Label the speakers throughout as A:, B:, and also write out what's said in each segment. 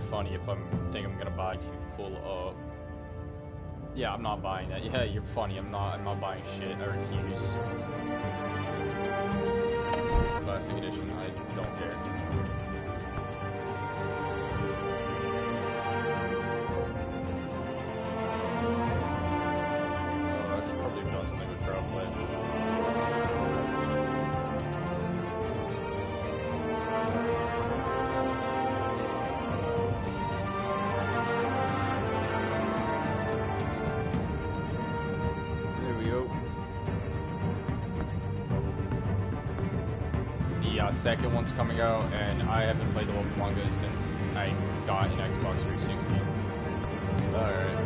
A: funny if I'm gonna buy to pull up. Yeah, I'm not buying that. Yeah, you're funny. I'm not buying shit. I refuse. Classic edition. I don't care. Oh, I should probably have done something with crowd play. Second one's coming out, and I haven't played The Wolf Among Us since I got an Xbox 360. Alright,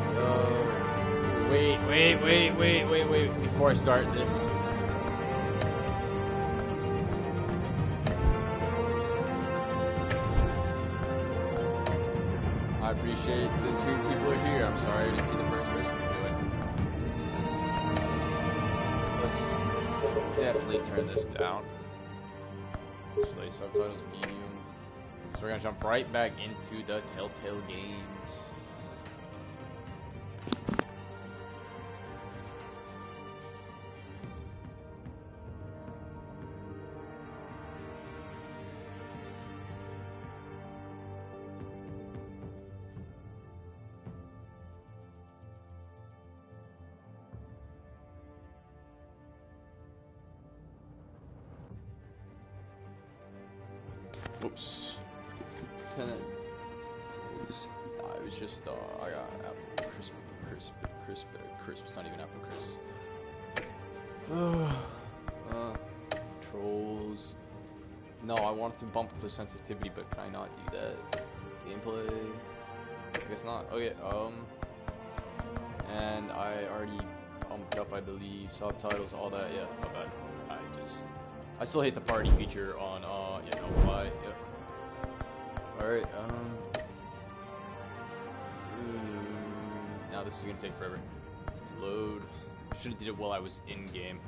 A: wait, before I start this. I appreciate the 2 people are here. I'm sorry I didn't see the first person do it. Let's definitely turn this down. Display subtitles medium. So we're gonna jump right back into the Telltale games. Oops. Tenant. Oops. Nah, it was just, I got apple crisp. It's not even apple crisp. Trolls. No, I wanted to bump up the sensitivity, but can I not do that? Gameplay. I guess not. Okay, and I already pumped up, I believe, subtitles, all that. Yeah, not bad. I still hate the party feature on, yeah, no, why, yep. Alright, now this is gonna take forever to load. Should've did it while I was in game.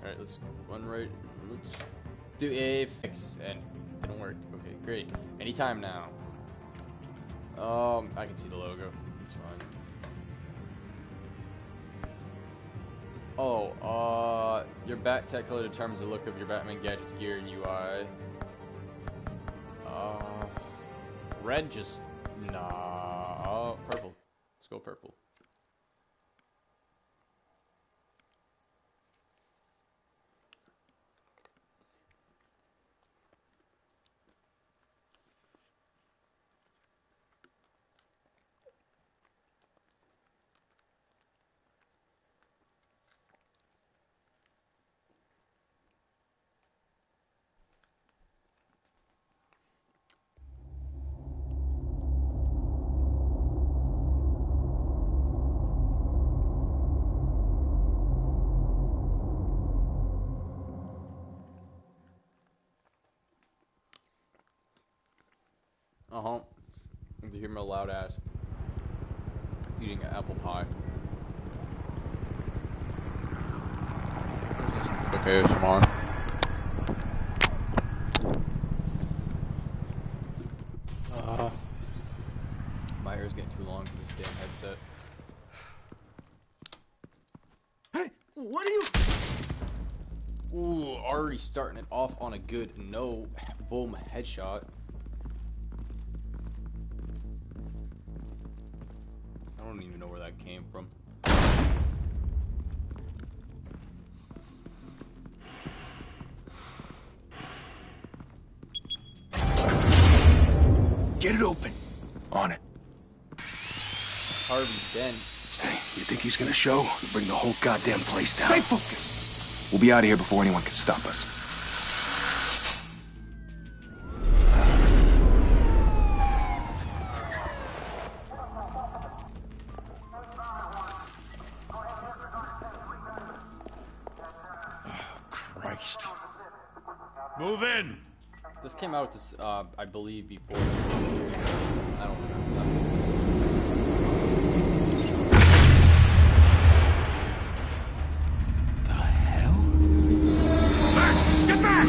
A: Alright, let's run right, let's do a fix, and it didn't work. Okay, great. Anytime now. I can see the logo, it's fine. Oh, your bat tech color determines the look of your Batman gadgets, gear, and UI. Red just, nah, purple. Let's go purple. You hear my loud ass eating an apple pie. Okay, ASMR. My hair is getting too long for this damn headset.
B: Hey, what are you?
A: Ooh, already starting it off on a good note. Boom, headshot. I don't even know where that came from.
B: Get it open. On it.
A: Harvey Dent.
B: Hey, you think he's gonna show? We'll bring the whole goddamn place down. Stay focused. We'll be out of here before anyone can stop us. Christ. Move in!
A: This came out, I believe, before. I don't remember.
B: The hell? Back! Get back!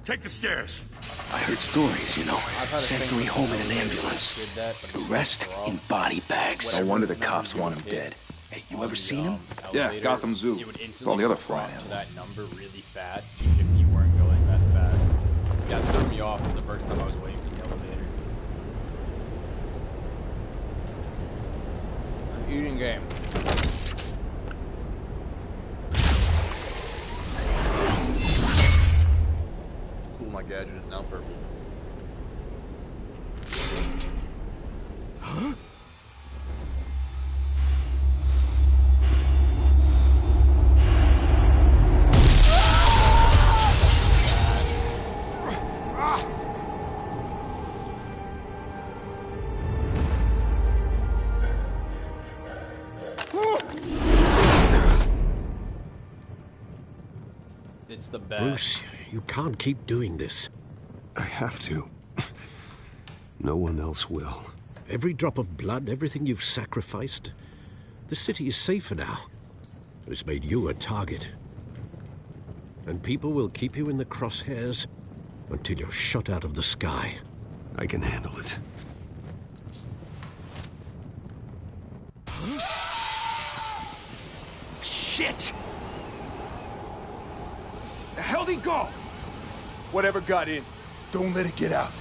C: Take the stairs.
B: I heard stories, you know.
A: I've had a
B: Sent
A: thing
B: Three
A: with
B: home in
A: the
B: an
A: lady
B: ambulance.
A: did that, but
B: The
A: it was
B: rest
A: wrong.
B: in body bags.
A: Whatever
B: No wonder the
A: number
B: cops
A: you
B: want him
A: hit
B: dead. Hey, you
A: on
B: ever
A: the,
B: seen him?
D: Yeah,
A: elevator,
D: Gotham Zoo.
A: it would
D: With
A: instantly
D: all the other
A: just
D: fly
A: jump to
D: animals.
A: that number really fast, even if you weren't going that fast. That threw me off the first time I was waiting for the elevator. Eating game. Cool, my gadget is now purple.
B: Huh?
A: It's the best.
E: Bruce, you can't keep doing this.
F: I have to. No one else will.
E: Every drop of blood, everything you've sacrificed. The city is safer now. But it's made you a target. And people will keep you in the crosshairs until you're shot out of the sky.
F: I can handle it.
B: Shit! The hell'd he go? Whatever got in, don't let it get out.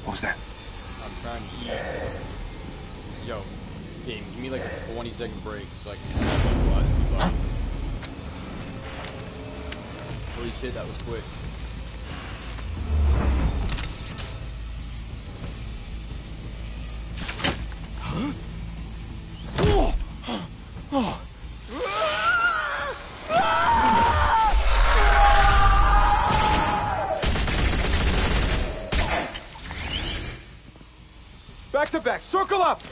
B: What was that?
A: I'm trying to eat. Yo, game, give me like a 20-second break so I can have the last 2 bites. Holy shit, that was quick.
B: Huh? Oh! Oh! Back to back, circle up!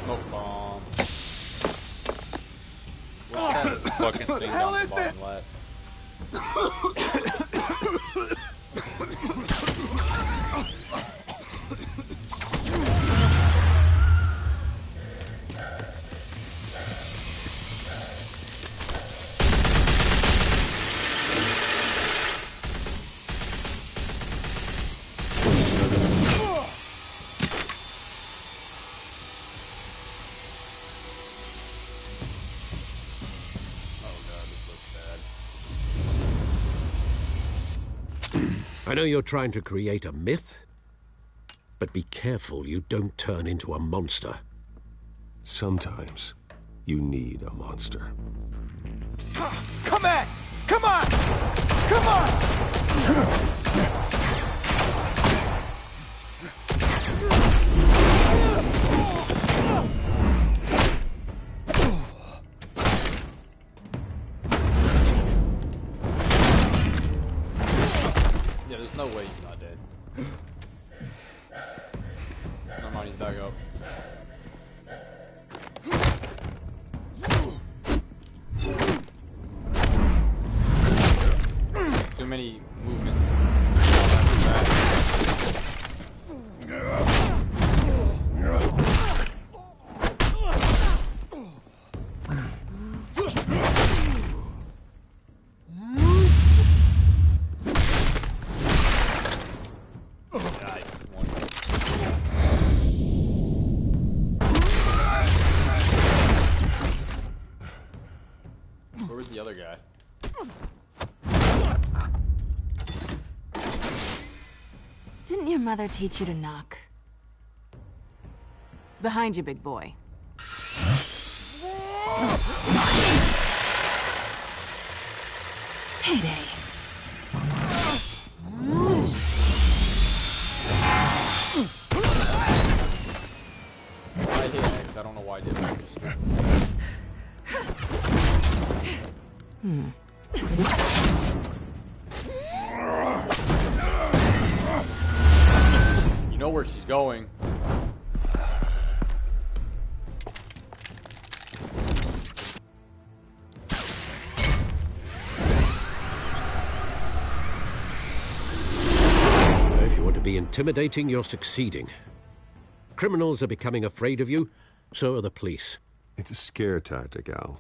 A: Smoke bomb. What kind of fucking thing
B: the hell
A: down
B: is
A: the bottom
B: this?
A: left?
E: I know you're trying to create a myth, but be careful you don't turn into a monster.
F: Sometimes you need a monster.
B: Come on! Come on! Come on!
A: Yeah, there's no way he's not dead. Never mind, he's back up. Too many movements. Where was the other guy?
G: Didn't your mother teach you to knock? Behind you, big boy. Heyday.
A: I hit X. I don't know why I did that. know where she's going.
E: If you want to be intimidating, you're succeeding. Criminals are becoming afraid of you, so are the police.
F: It's a scare tactic, Al.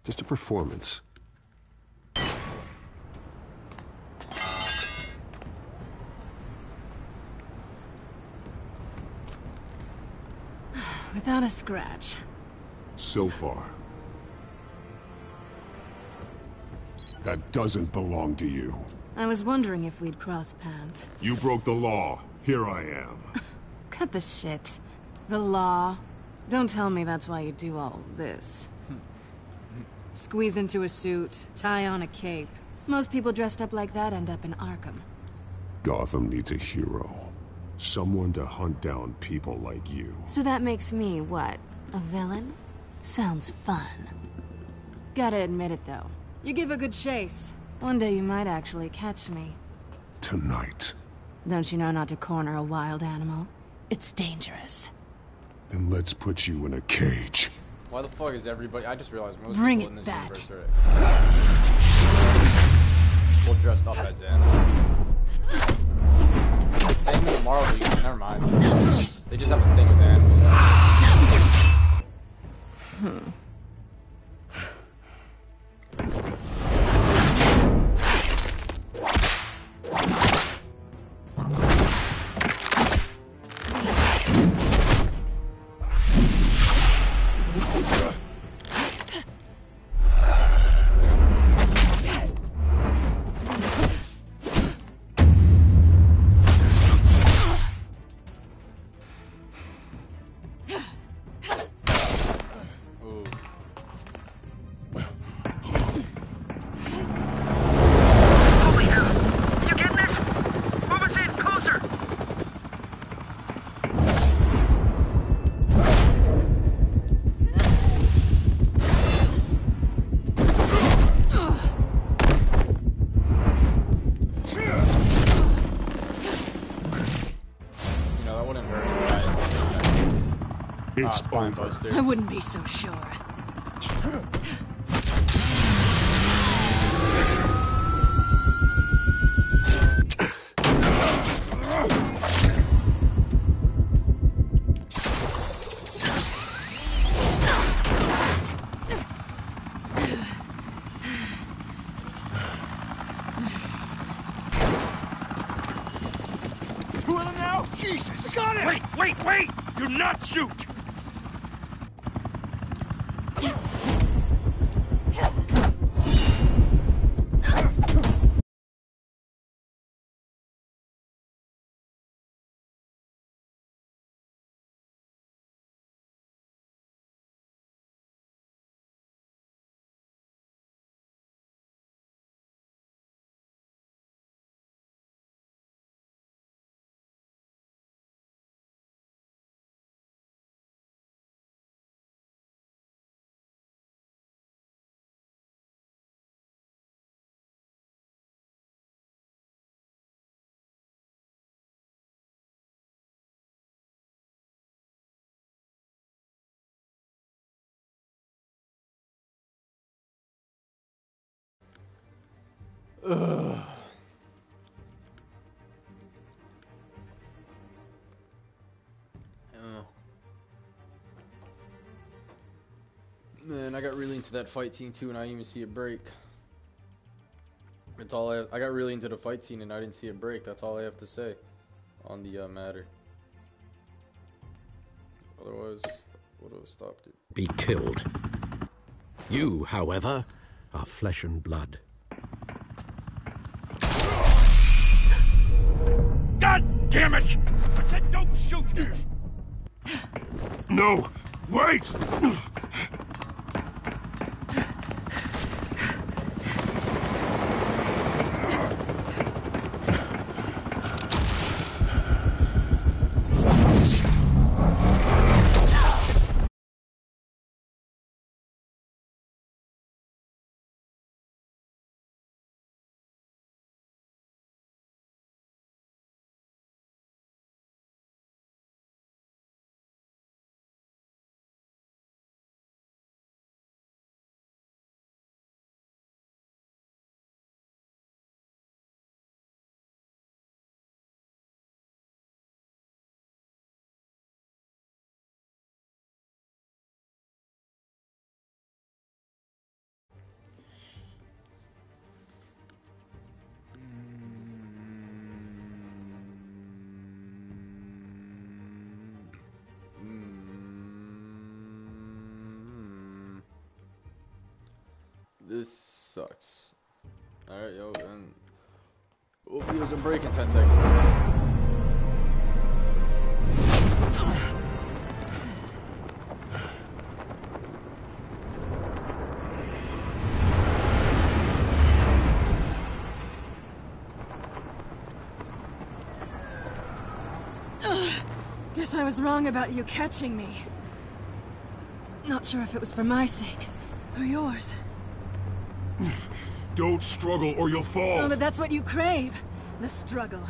F: Just a performance.
G: Without a scratch.
C: So far. That doesn't belong to you.
G: I was wondering if we'd cross paths.
C: You broke the law. Here I am.
G: Cut the shit. The law. Don't tell me that's why you do all this. Squeeze into a suit, tie on a cape. Most people dressed up like that end up in Arkham.
C: Gotham needs a hero. Someone to hunt down people like you.
G: So that makes me, what, a villain? Sounds fun. Gotta admit it, though. You give a good chase. One day you might actually catch me.
C: Tonight.
G: Don't you know not to corner a wild animal? It's dangerous.
C: Then let's put you in a cage.
A: Why the fuck is everybody? I just realized most
G: Bring
A: people in
G: it
A: this
G: back.
A: universe are full dressed up as animals. Same with the Marvel universe. Never mind. They just have a thing with animals.
C: It's over.
A: Buster.
G: I wouldn't be so sure.
B: Two of them now? Jesus! Got it!
D: Wait! Do not shoot!
A: Ugh. Oh. Man, I got really into that fight scene too, and I didn't even see it break. That's all I got really into the fight scene, and I didn't see it break. That's all I have to say on the matter. Otherwise, would have stopped it.
E: Be killed. You, however, are flesh and blood.
D: God damn it! I said don't shoot!
C: No! Wait!
A: This sucks. Alright, yo, and hopefully there's a break in 10 seconds.
G: Guess I was wrong about you catching me. Not sure if it was for my sake or yours.
C: Don't struggle or you'll fall.
G: Oh, but that's what you crave. The struggle.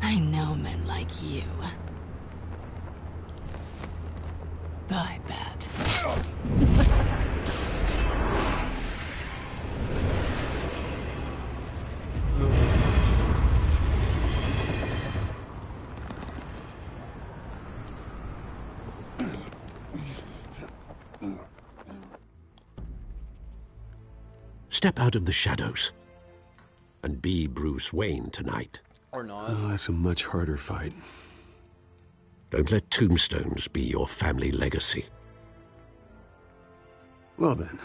G: I know men like you. I bet.
E: Step out of the shadows and be Bruce Wayne tonight.
A: Or not.
F: Oh, that's a much harder fight.
E: Don't let tombstones be your family legacy.
F: Well then.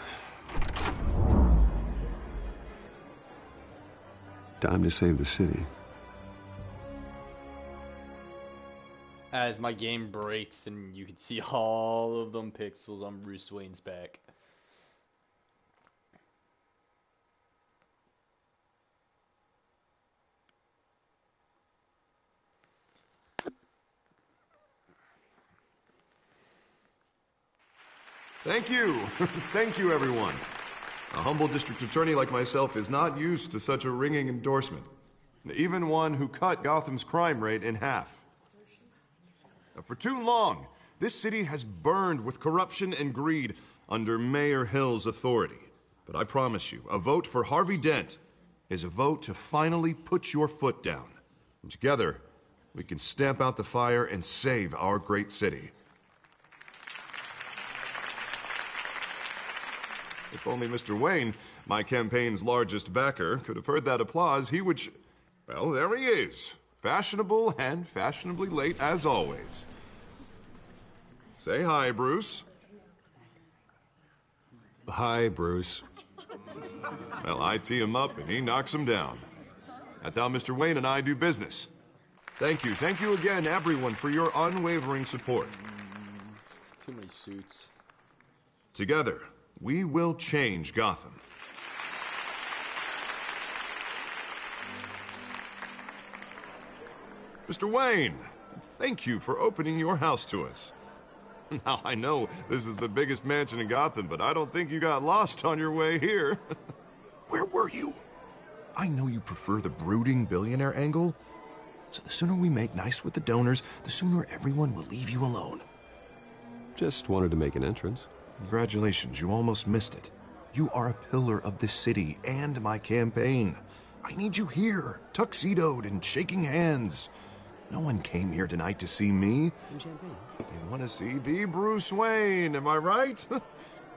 F: Time to save the city.
A: As my game breaks and you can see all of them pixels on Bruce Wayne's back.
H: Thank you. Thank you, everyone. A humble district attorney like myself is not used to such a ringing endorsement. Even one who cut Gotham's crime rate in half. For too long, this city has burned with corruption and greed under Mayor Hill's authority. But I promise you, a vote for Harvey Dent is a vote to finally put your foot down. And together, we can stamp out the fire and save our great city. If only Mr. Wayne, my campaign's largest backer, could have heard that applause, he would well, there he is. Fashionable and fashionably late as always. Say hi, Bruce.
F: Hi, Bruce.
H: Well, I tee him up and he knocks him down. That's how Mr. Wayne and I do business. Thank you again, everyone, for your unwavering support.
A: Too many suits.
H: Together, we will change Gotham. Mr. Wayne, thank you for opening your house to us. Now, I know this is the biggest mansion in Gotham, but I don't think you got lost on your way here. Where were you? I know you prefer the brooding billionaire angle, so the sooner we make nice with the donors, the sooner everyone will leave you alone.
F: Just wanted to make an entrance.
H: Congratulations, you almost missed it. You are a pillar of this city and my campaign. I need you here, tuxedoed and shaking hands. No one came here tonight to see me.
F: Some champagne.
H: They want to see the Bruce Wayne, am I right?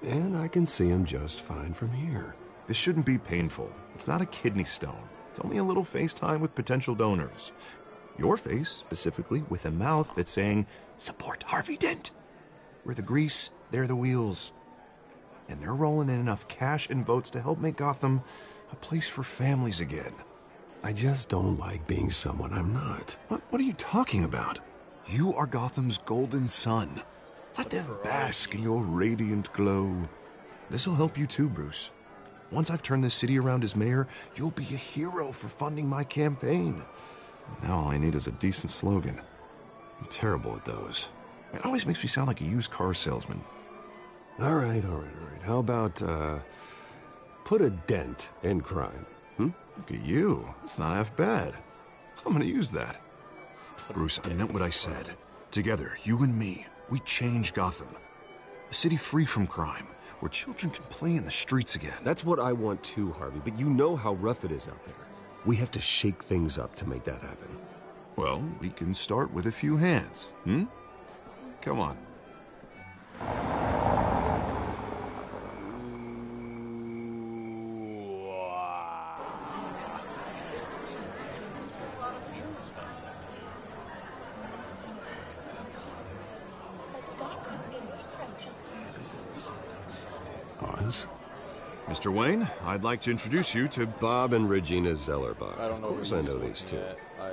F: And I can see him just fine from here.
H: This shouldn't be painful. It's not a kidney stone. It's only a little FaceTime with potential donors. Your face, specifically, with a mouth that's saying, support Harvey Dent. We're the grease, they're the wheels. And they're rolling in enough cash and votes to help make Gotham a place for families again.
F: I just don't like being someone I'm not.
H: What are you talking about? You are Gotham's golden sun. Let them bask in your radiant glow. This'll help you too, Bruce. Once I've turned this city around as mayor, you'll be a hero for funding my campaign. Now all I need is a decent slogan.
F: I'm terrible at those.
H: It always makes me sound like a used car salesman.
F: All right. How about, put a dent in crime?
H: Look at you. That's not half bad. I'm gonna use that. Bruce, I meant what I said. Together, you and me, we change Gotham. A city free from crime, where children can play in the streets again.
F: That's what I want too, Harvey, but you know how rough it is out there. We have to shake things up to make that happen.
H: Well, we can start with a few hands, Come on.
F: Pause.
H: Mr. Wayne, I'd like to introduce you to
F: Bob and Regina Zellerbach.
A: I don't know.
F: Of course I know these two.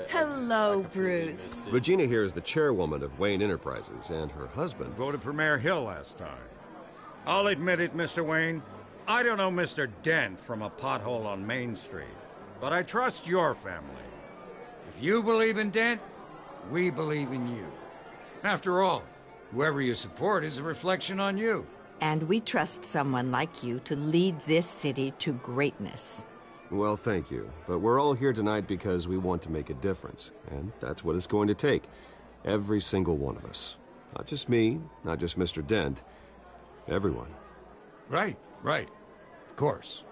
I: Hello, Bruce.
F: Regina here is the chairwoman of Wayne Enterprises, and her husband...
D: Voted for Mayor Hill last time. I'll admit it, Mr. Wayne. I don't know Mr. Dent from a pothole on Main Street, but I trust your family. If you believe in Dent, we believe in you. After all, whoever you support is a reflection on you.
I: And we trust someone like you to lead this city to greatness.
F: Well, thank you. But we're all here tonight because we want to make a difference. And that's what it's going to take. Every single one of us. Not just me, not just Mr. Dent. Everyone.
D: Right. Of course.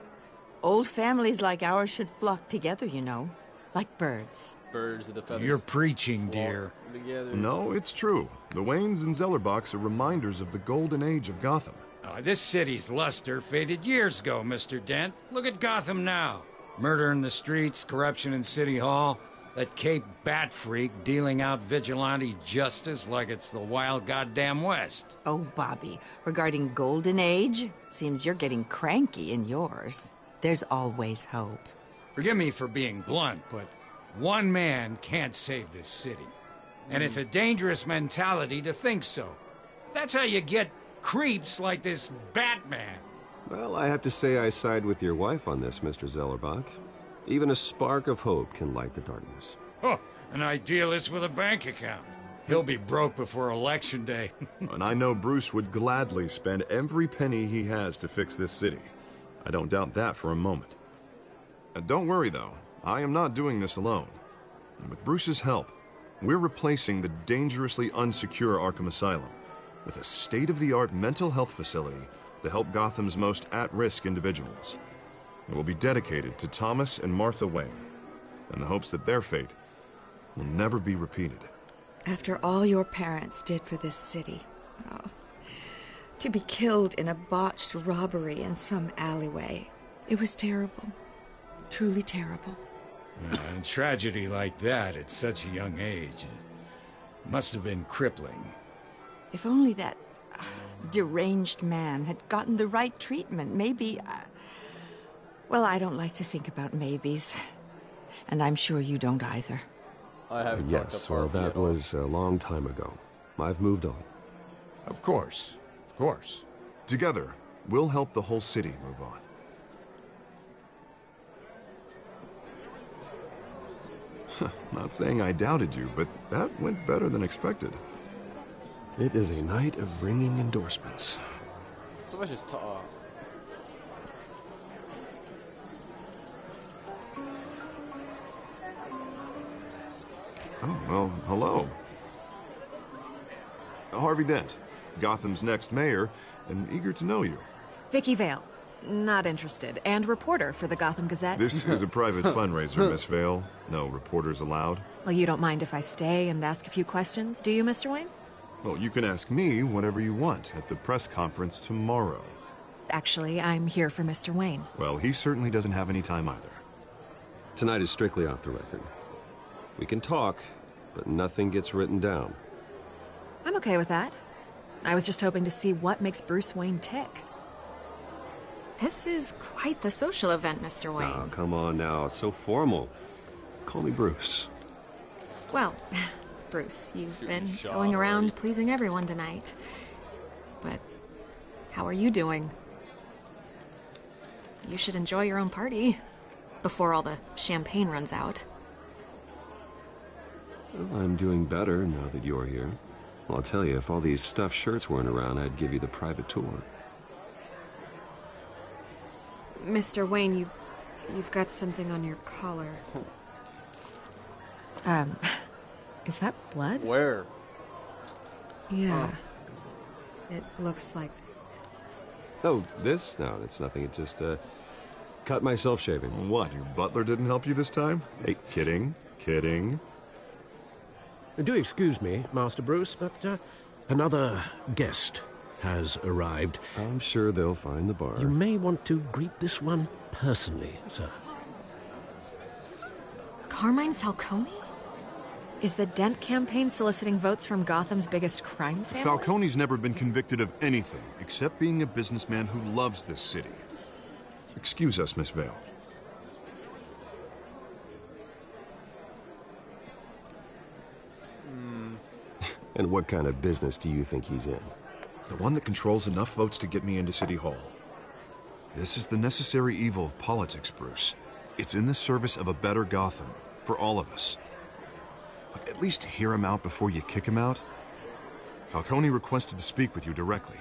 I: Old families like ours should flock together, you know. Like birds.
A: Birds of the feathers.
D: You're preaching, dear.
A: Together.
H: No, it's true. The Waynes and Zellerbachs are reminders of the golden age of Gotham.
D: This city's luster faded years ago, Mr. Dent. Look at Gotham now. Murder in the streets, corruption in City Hall, that Cape Bat freak dealing out vigilante justice like it's the wild goddamn West.
I: Oh, Bobby, regarding Golden Age, seems you're getting cranky in yours. There's always hope.
D: Forgive me for being blunt, but one man can't save this city. And it's a dangerous mentality to think so. That's how you get creeps like this Batman.
F: Well, I have to say I side with your wife on this, Mr. Zellerbach. Even a spark of hope can light the darkness.
D: Oh, an idealist with a bank account. He'll be broke before Election Day.
H: And I know Bruce would gladly spend every penny he has to fix this city. I don't doubt that for a moment. Don't worry, though. I am not doing this alone. And with Bruce's help, we're replacing the dangerously unsecure Arkham Asylum with a state-of-the-art mental health facility to help Gotham's most at-risk individuals. It will be dedicated to Thomas and Martha Wayne, in the hopes that their fate will never be repeated.
J: After all your parents did for this city, to be killed in a botched robbery in some alleyway, it was terrible. Truly terrible.
D: And tragedy like that at such a young age must have been crippling.
I: If only that deranged man had gotten the right treatment, maybe... well, I don't like to think about maybes. And I'm sure you don't either.
A: I haven't
F: Yes, well, that was a long time ago. I've moved on.
D: Of course.
H: Together, we'll help the whole city move on. Not saying I doubted you, but that went better than expected.
F: It is a night of ringing endorsements.
A: So let's just talk.
H: Oh, well, hello. Harvey Dent, Gotham's next mayor, and eager to know you.
K: Vicky Vale. Not interested. And reporter for the Gotham Gazette.
H: This is a private fundraiser, Miss Vale. No reporters allowed.
K: Well, you don't mind if I stay and ask a few questions, do you, Mr. Wayne?
H: Well, you can ask me whatever you want at the press conference tomorrow.
K: Actually, I'm here for Mr. Wayne.
H: Well, he certainly doesn't have any time either.
F: Tonight is strictly off the record. We can talk, but nothing gets written down.
K: I'm okay with that. I was just hoping to see what makes Bruce Wayne tick. This is quite the social event, Mr. Wayne.
F: Oh, come on now. It's so formal. Call me Bruce.
K: Well, Bruce, you've been going around pleasing everyone tonight. But how are you doing? You should enjoy your own party before all the champagne runs out.
F: Well, I'm doing better now that you're here. Well, I'll tell you, if all these stuffed shirts weren't around, I'd give you the private tour.
K: Mr. Wayne, you've got something on your collar. Is that blood?
A: Where?
K: Yeah. It looks like...
F: Oh, this? No, it's nothing. It just, cut myself shaving.
H: What, your butler didn't help you this time? Hey, kidding.
E: Do excuse me, Master Bruce, but another guest has arrived.
F: I'm sure they'll find the bar.
E: You may want to greet this one personally, sir.
K: Carmine Falcone? Is the Dent campaign soliciting votes from Gotham's biggest crime family?
H: Falcone's never been convicted of anything except being a businessman who loves this city. Excuse us, Miss Vale.
F: And what kind of business do you think he's in?
H: The one that controls enough votes to get me into City Hall. This is the necessary evil of politics, Bruce. It's in the service of a better Gotham, for all of us. But at least hear him out before you kick him out. Falcone requested to speak with you directly.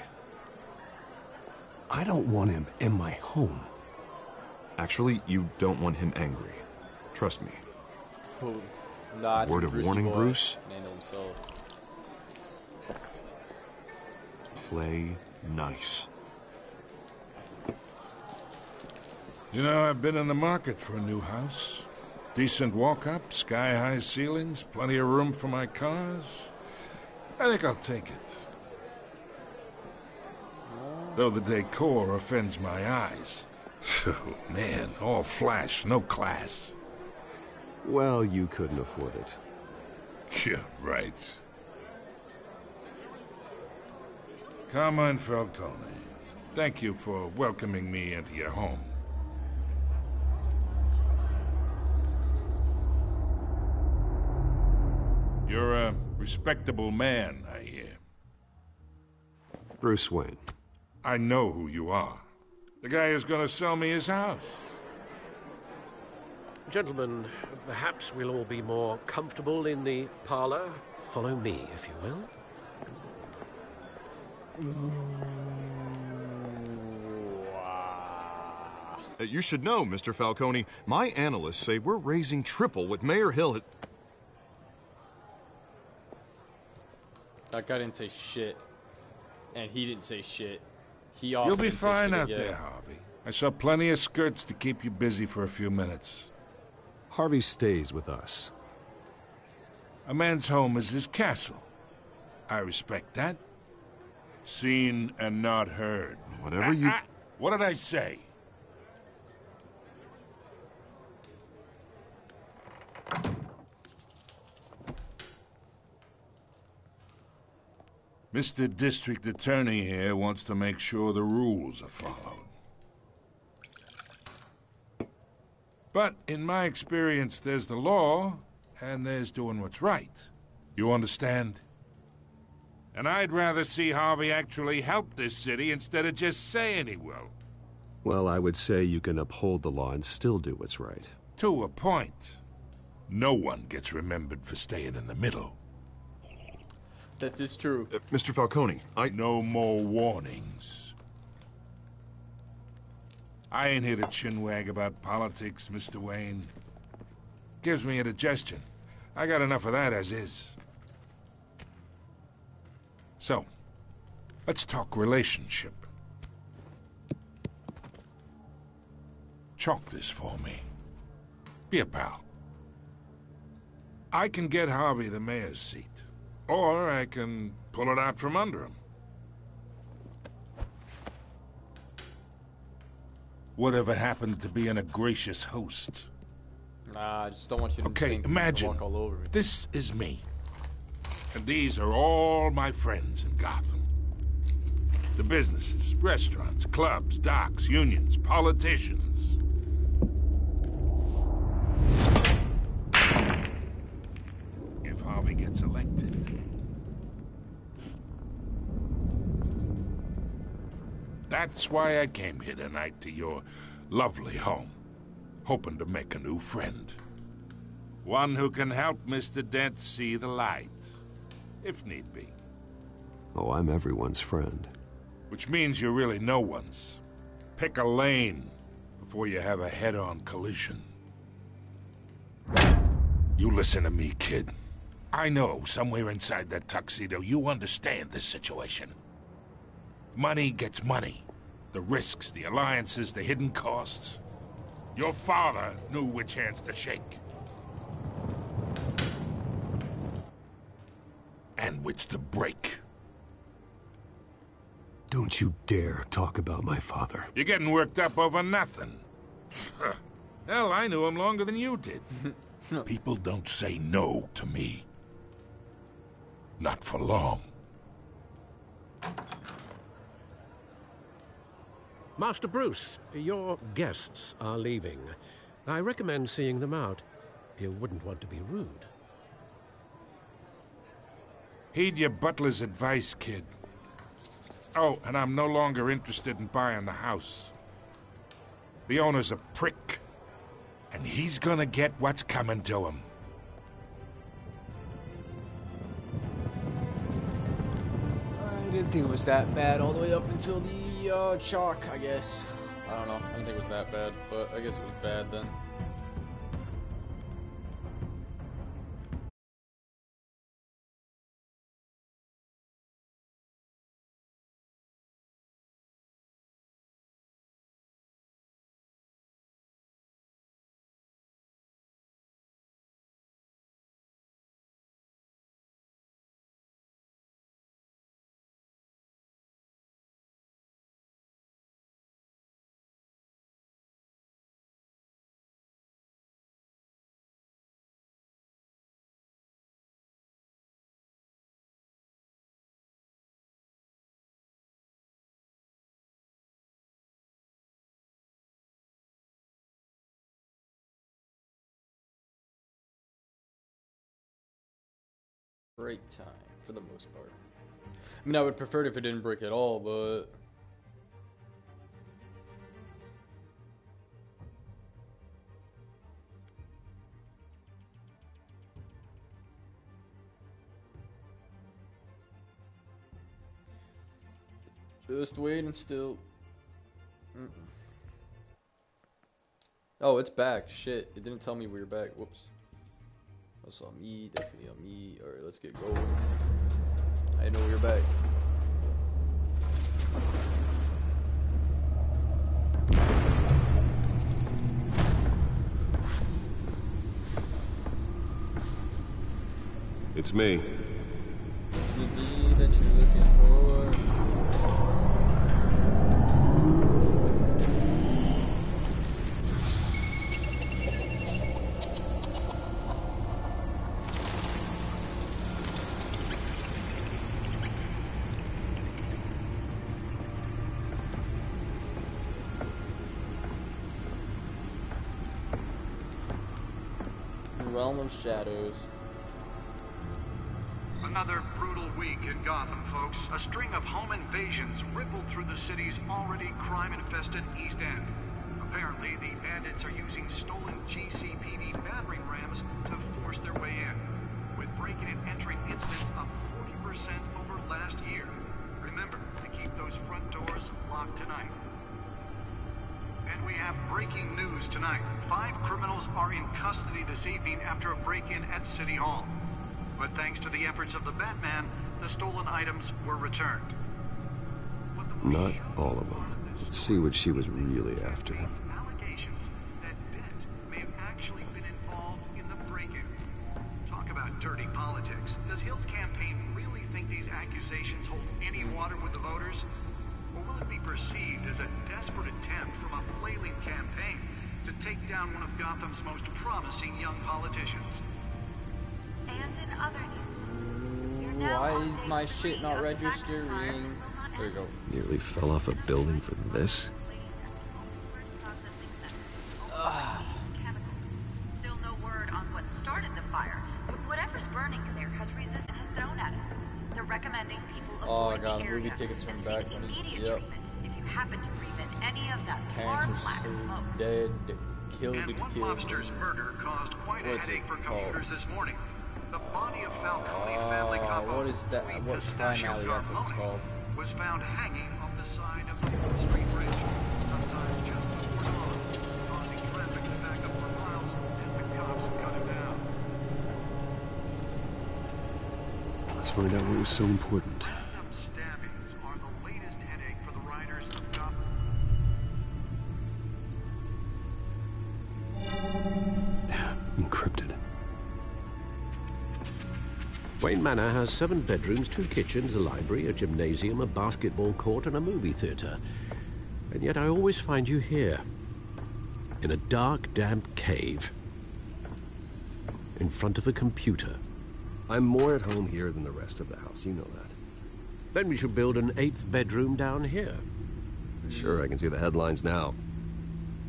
C: I don't want him in my home.
H: Actually, you don't want him angry. Trust me.
A: Oh, nah,
H: Word of warning, Bruce?
A: Handle himself.
H: Play nice.
L: You know, I've been in the market for a new house. Decent walk-up, sky-high ceilings, plenty of room for my cars. I think I'll take it. Though the decor offends my eyes. Oh, man, all flash, no class.
F: Well, you couldn't afford it.
L: Yeah, right. Carmine Falcone, thank you for welcoming me into your home. You're a respectable man, I hear.
F: Bruce Wayne.
L: I know who you are. The guy who's gonna sell me his house.
E: Gentlemen, perhaps we'll all be more comfortable in the parlor. Follow me, if you will.
H: You should know, Mr. Falcone, my analysts say we're raising triple what Mayor Hill has...
A: That guy didn't say shit. And he didn't say shit. He also
L: You'll be
A: didn't say
L: fine
A: shit
L: out
A: again.
L: there, Harvey. I saw plenty of skirts to keep you busy for a few minutes.
F: Harvey stays with us.
L: A man's home is his castle. I respect that. Seen and not heard.
H: Whatever you...
L: What did I say? Mr. District Attorney here wants to make sure the rules are followed. But in my experience, there's the law, and there's doing what's right. You understand? And I'd rather see Harvey actually help this city instead of just saying he will.
F: Well, I would say you can uphold the law and still do what's right.
L: To a point. No one gets remembered for staying in the middle.
A: That is true.
H: Mr. Falcone,
L: No more warnings. I ain't here to chinwag about politics, Mr. Wayne. Gives me indigestion. I got enough of that as is. So, let's talk relationship. Chalk this for me. Be a pal. I can get Harvey the mayor's seat. Or I can pull it out from under him. Whatever happened to being a gracious host?
A: Nah, I just don't want you to
L: Okay,
A: think you
L: imagine,
A: walk all over me.
L: this is me. And these are all my friends in Gotham. The businesses, restaurants, clubs, docks, unions, politicians. If Harvey gets elected, that's why I came here tonight to your lovely home, hoping to make a new friend. One who can help Mr. Dent see the light, if need be.
F: Oh, I'm everyone's friend.
L: Which means you're really no one's. Pick a lane before you have a head-on collision. You listen to me, kid. I know somewhere inside that tuxedo you understand this situation. Money gets money. The risks, the alliances, the hidden costs. Your father knew which hands to shake. And which to break.
C: Don't you dare talk about my father.
L: You're getting worked up over nothing. Hell, I knew him longer than you did. People don't say no to me. Not for long.
E: Master Bruce, your guests are leaving. I recommend seeing them out. You wouldn't want to be rude.
L: Heed your butler's advice, kid. Oh, and I'm no longer interested in buying the house. The owner's a prick, and he's gonna get what's coming to him.
A: I didn't think it was that bad all the way up until the chalk, I guess. I don't know. I didn't think it was that bad, but I guess it was bad then. Great time, for the most part. I mean, I would prefer it if it didn't break at all, but... Just wait and still... Oh, it's back. Shit, it didn't tell me we were back. Whoops. That's on me, definitely on me. Alright, let's get going. I didn't know we were back.
F: It's me.
A: Is it me that you're looking for? Realm of Shadows.
M: Another brutal week in Gotham, folks. A string of home invasions rippled through the city's already crime-infested East End. Apparently, the bandits are using stolen GCPD battering rams to force their way in, with breaking and entering incidents up 40% over last year. Remember to keep those front doors locked tonight. And we have breaking news tonight. 5 criminals are in custody this evening after a break-in at City Hall. But thanks to the efforts of the Batman, the stolen items were returned.
F: Not all of them. Let's see what she was really after.
M: Allegations that Dent may have actually been involved in the break-in. Talk about dirty politics. Does Hill's campaign really think these accusations hold any water with the voters? Or will it be perceived as a desperate attempt from a flailing campaign to take down one of Gotham's most promising young politicians?
N: And in other news,
A: why is my shit not registering? There you go.
F: Nearly fell off a building for this.
N: Still no word on what started the fire, but whatever's burning in there has resistance has thrown at it. They're recommending people avoid the area
A: movie tickets from
N: and
A: back
N: seek
A: when
N: immediate treatment if you happen to breathe in any of that
A: Parents
N: tar
A: are
N: black
A: so
N: smoke.
A: dead, killed,
M: And one mobster's murder caused quite a headache for commuters this morning. The body of Falcone family couple,
A: what is that? What crime alley that's what it's called?
M: was found hanging on the side of the Wall Street Bridge, sometime just before dawn, causing traffic to back up for miles as the cops cut him down.
F: Let's find out what was so important.
M: Random stabbings are the latest headache for the riders of Gotham.
F: Encrypted.
E: Wayne Manor has 7 bedrooms, 2 kitchens, a library, a gymnasium, a basketball court, and a movie theater. And yet I always find you here, in a dark, damp cave, in front of a computer.
F: I'm more at home here than the rest of the house, you know that.
E: Then we should build an 8th bedroom down here.
F: Sure, I can see the headlines now.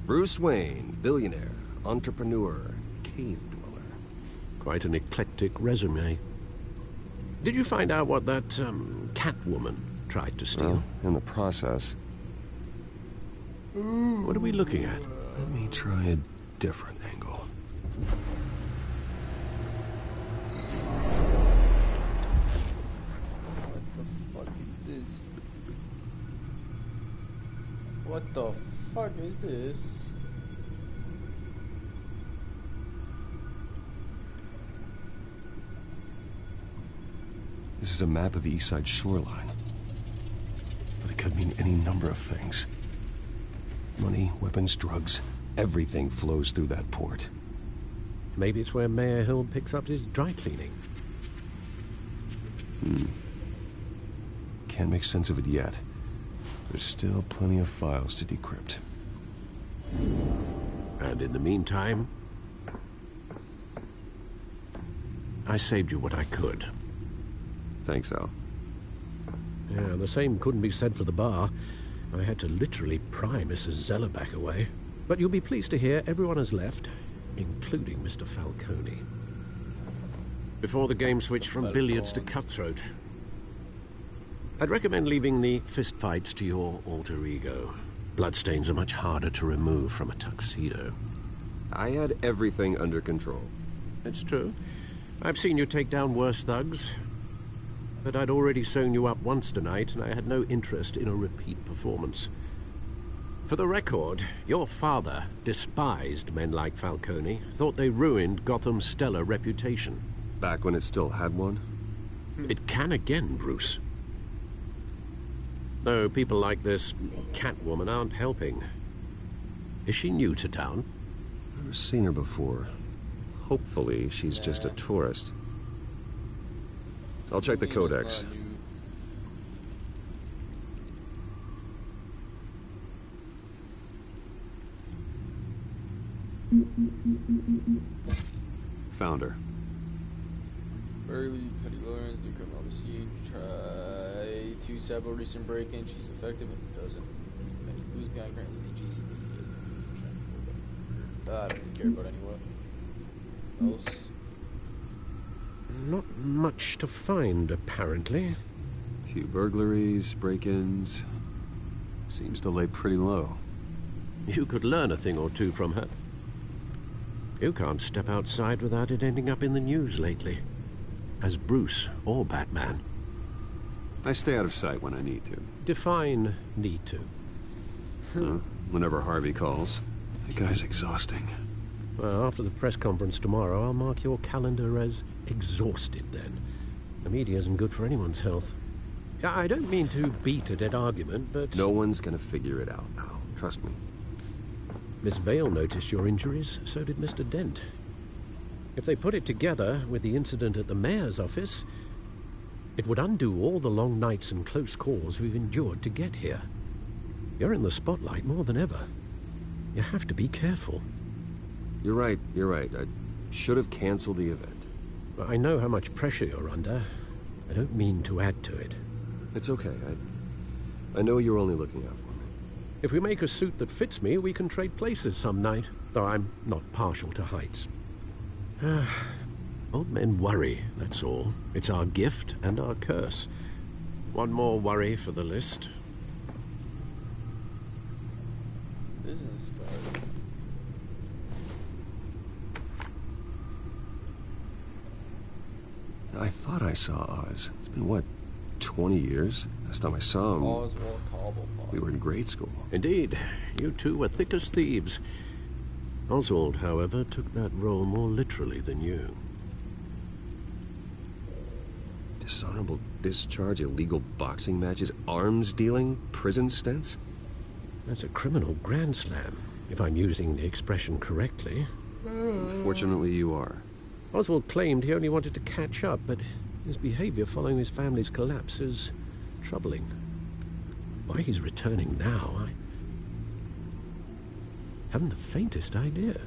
F: Bruce Wayne, billionaire, entrepreneur, cave dweller.
E: Quite an eclectic resume. Did you find out what that, Catwoman tried to steal?
F: Well, in the process.
E: What are we looking at?
F: Let me try a different angle.
A: What the fuck is this?
F: This is a map of the East Side shoreline. But it could mean any number of things. Money, weapons, drugs, everything flows through that port.
E: Maybe it's where Mayor Hill picks up his dry cleaning.
F: Can't make sense of it yet. There's still plenty of files to decrypt.
E: And in the meantime, I saved you what I could.
F: Thanks, Al.
E: Yeah, the same couldn't be said for the bar. I had to literally pry Mrs. Zellerback away. But you'll be pleased to hear everyone has left, including Mr. Falcone. Before the game switched from billiards to cutthroat. I'd recommend leaving the fistfights to your alter ego. Bloodstains are much harder to remove from a tuxedo.
F: I had everything under control.
E: It's true. I've seen you take down worse thugs. But I'd already sewn you up once tonight, and I had no interest in a repeat performance. For the record, your father despised men like Falcone, thought they ruined Gotham's stellar reputation.
F: Back when it still had one?
E: It can again, Bruce. Though people like this Catwoman aren't helping. Is she new to town?
F: Never seen her before. Hopefully, she's just a tourist. I'll check the codex. Found her.
A: Burglary, petty Lawrence, new criminal on the scene. Try to several recent break-ins. She's effective and doesn't. Many clues behind currently the GCPD isn't. I don't really care about anyone else.
E: Not much to find, apparently.
F: Few burglaries, break-ins. Seems to lay pretty low.
E: You could learn a thing or two from her. You can't step outside without it ending up in the news lately. As Bruce or Batman.
F: I stay out of sight when I need to.
E: Define need to.
F: Whenever Harvey calls. The guy's exhausting.
E: Well, after the press conference tomorrow, I'll mark your calendar as exhausted then. The media isn't good for anyone's health. I don't mean to beat a dead argument, but...
F: No one's gonna figure it out now. Trust me.
E: Miss Vale noticed your injuries, so did Mr. Dent. If they put it together with the incident at the mayor's office, it would undo all the long nights and close calls we've endured to get here. You're in the spotlight more than ever. You have to be careful.
F: You're right. I should have canceled the event.
E: I know how much pressure you're under. I don't mean to add to it.
F: It's okay. I know you're only looking out for me.
E: If we make a suit that fits me, we can trade places some night. Though I'm not partial to heights. Old men worry, that's all. It's our gift and our curse. One more worry for the list.
A: Business card.
F: I thought I saw Oz. It's been, what, 20 years? Last time I saw him,
A: Oswald Cobblepot.
F: we were in grade school.
E: Indeed, you two were thick as thieves. Oswald, however, took that role more literally than you.
F: Dishonorable discharge, illegal boxing matches, arms dealing, prison stints?
E: That's a criminal grand slam, if I'm using the expression correctly.
F: Fortunately, you are.
E: Oswald claimed he only wanted to catch up, but his behavior following his family's collapse is troubling. Why he's returning now, I haven't the faintest idea.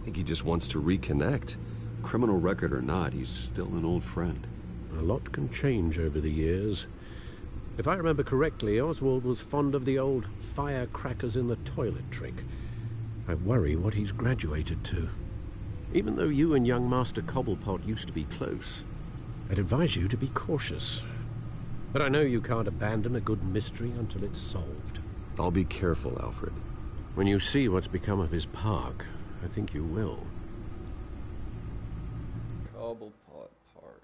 F: I think he just wants to reconnect. Criminal record or not, he's still an old friend.
E: A lot can change over the years. If I remember correctly, Oswald was fond of the old firecrackers in the toilet trick. I worry what he's graduated to. Even though you and young Master Cobblepot used to be close, I'd advise you to be cautious. But I know you can't abandon a good mystery until it's solved.
F: I'll be careful, Alfred.
E: When you see what's become of his park, I think you will.
A: Cobblepot Park.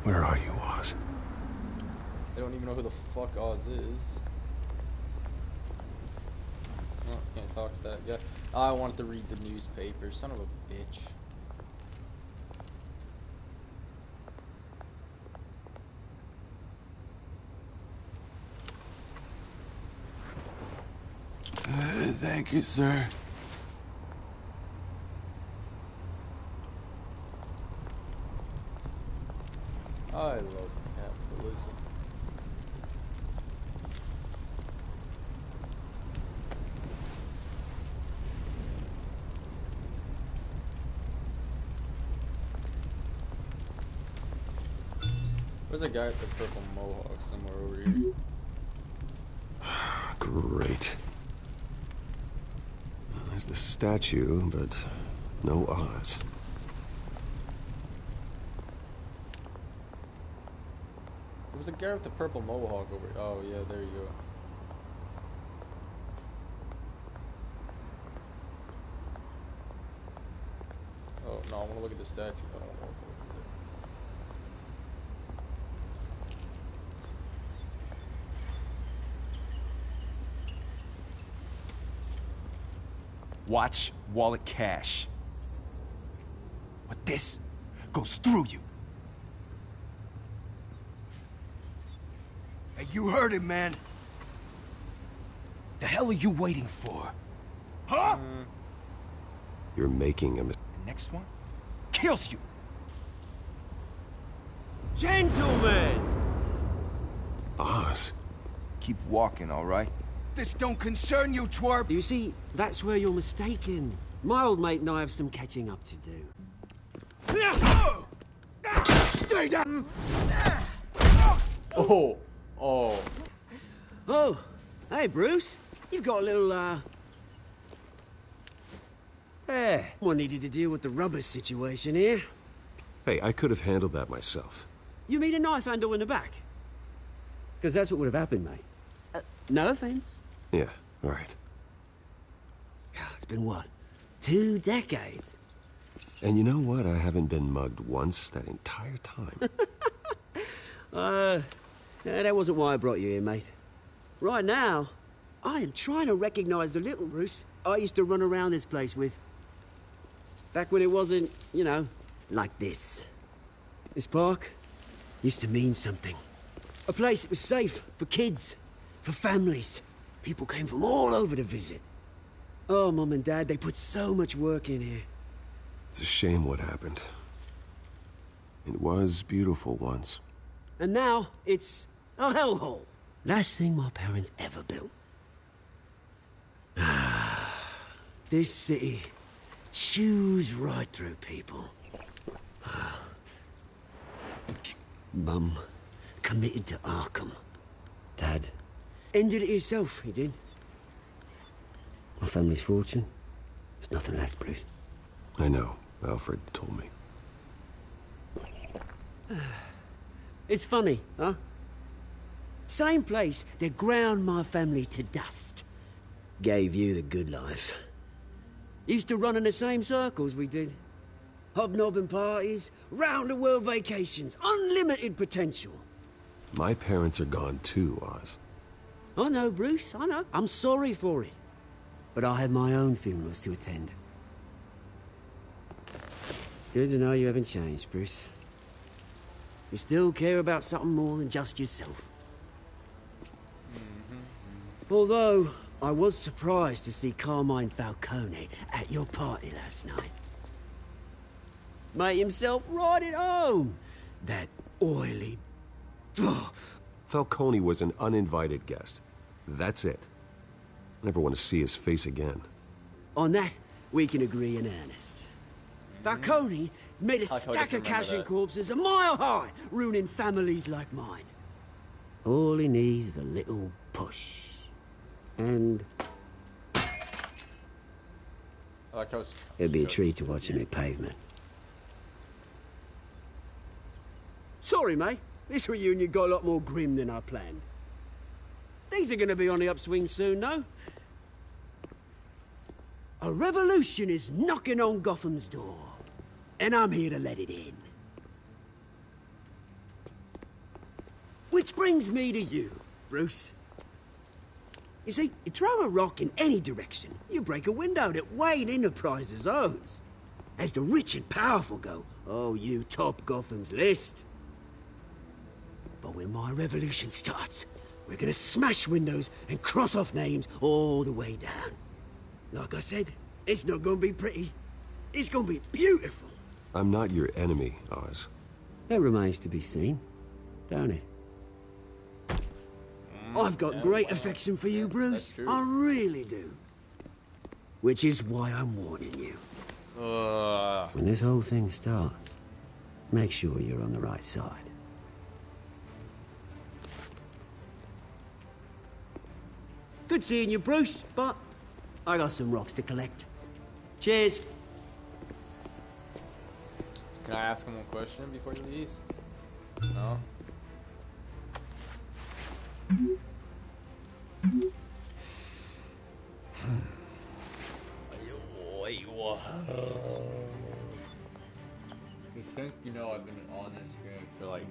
B: Where are you, Oz?
A: They don't even know who the fuck Oz is. Oh, can't talk to that guy. I wanted to read the newspaper. Son of a bitch.
B: Thank you, sir.
A: I love capitalism. Where's that guy with the purple mohawk? Somewhere over here.
F: Great. There's the statue, but no Oz.
A: There was a guy with the purple mohawk over. Oh yeah, there you go. Oh no, I want to look at the statue. I don't want to look at it.
B: Watch wallet cash. But this goes through you. Hey, you heard him, man. The hell are you waiting for? Huh?
F: You're making a mistake.
B: The next one kills you.
O: Gentlemen!
F: Oz.
B: Keep walking, all right? This don't concern you, twerp.
O: You see, that's where you're mistaken. My old mate and I have some catching up to do.
B: Stay down!
A: Oh! Oh.
O: Oh, hey, Bruce. You've got a little, One needed to deal with the rubber situation here.
F: Hey, I could have handled that myself.
O: You mean a knife handle in the back? Because that's what would have happened, mate. No offense.
F: Yeah, all right.
O: It's been, what, 2 decades?
F: And you know what? I haven't been mugged once that entire time.
O: That wasn't why I brought you here, mate. Right now, I am trying to recognize the little Bruce I used to run around this place with. Back when it wasn't, you know, like this. This park used to mean something. A place that was safe for kids, for families. People came from all over to visit. Oh, Mum and Dad, they put so much work in here.
F: It's a shame what happened. It was beautiful once.
O: And now, it's a hellhole. Last thing my parents ever built. This city chews right through people. Mum committed to Arkham. Dad ended it himself, he did. My family's fortune, there's nothing left, Bruce.
F: I know. Alfred told me.
O: It's funny, huh? Same place that ground my family to dust. Gave you the good life. Used to run in the same circles we did. Hobnobbing parties, round-the-world vacations, unlimited potential.
F: My parents are gone too, Oz.
O: I know, Bruce, I know. I'm sorry for it. But I had my own funerals to attend. Good to know you haven't changed, Bruce. You still care about something more than just yourself. Although, I was surprised to see Carmine Falcone at your party last night. Made himself right at home. That oily...
F: Falcone was an uninvited guest. That's it. Never want to see his face again.
O: On that, we can agree in earnest. Falcone made a stack of cashing corpses a mile high, ruining families like mine. All he needs is a little push. And... it'd be a treat to watch him hit pavement. Sorry, mate. This reunion got a lot more grim than I planned. Things are gonna be on the upswing soon, though. A revolution is knocking on Gotham's door. And I'm here to let it in. Which brings me to you, Bruce. You see, you throw a rock in any direction, you break a window that Wayne Enterprises owns. As the rich and powerful go, oh, you top Gotham's list. But when my revolution starts, we're gonna smash windows and cross off names all the way down. Like I said, it's not gonna be pretty. It's gonna be beautiful.
F: I'm not your enemy, Oz.
O: That remains to be seen, don't it? I've got great affection for you, Bruce. I really do. Which is why I'm warning you. When this whole thing starts, make sure you're on the right side. Good seeing you, Bruce, but I got some rocks to collect. Cheers.
A: Can I ask him one question before he leaves? No? You think, you know, I've been on this game for like...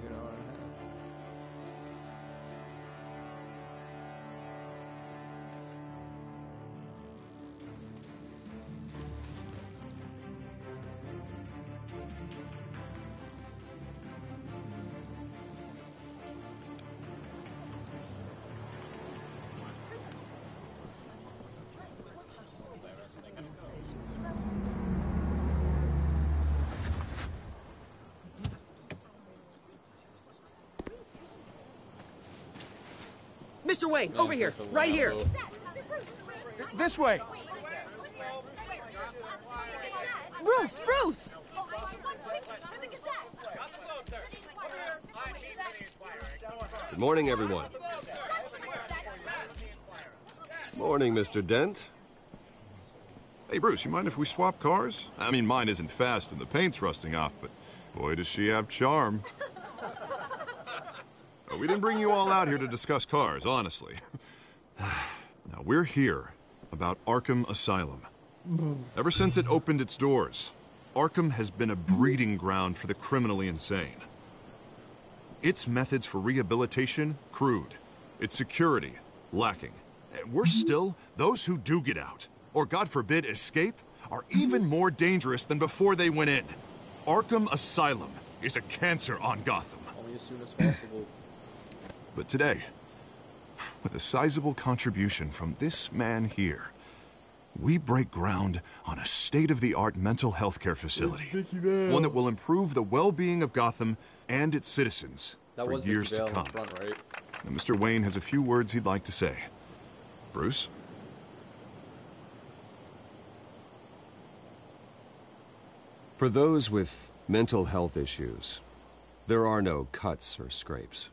A: you know what I mean?
O: Mr. Wayne, over here, right here.
B: This way.
G: Bruce, Bruce!
F: Good morning, everyone. Morning, Mr. Dent.
H: Hey, Bruce, you mind if we swap cars? I mean, mine isn't fast and the paint's rusting off, but boy, does she have charm. We didn't bring you all out here to discuss cars, honestly. Now, we're here about Arkham Asylum. Ever since it opened its doors, Arkham has been a breeding ground for the criminally insane. Its methods for rehabilitation, crude. Its security, lacking. And worse still, those who do get out, or God forbid, escape, are even more dangerous than before they went in. Arkham Asylum is a cancer on Gotham.
A: Only as soon as possible.
H: But today, with a sizable contribution from this man here, we break ground on a state-of-the-art mental health care facility. One that will improve the well-being of Gotham and its citizens for years to come. And Mr. Wayne has a few words he'd like to say. Bruce?
F: For those with mental health issues, there are no cuts or scrapes.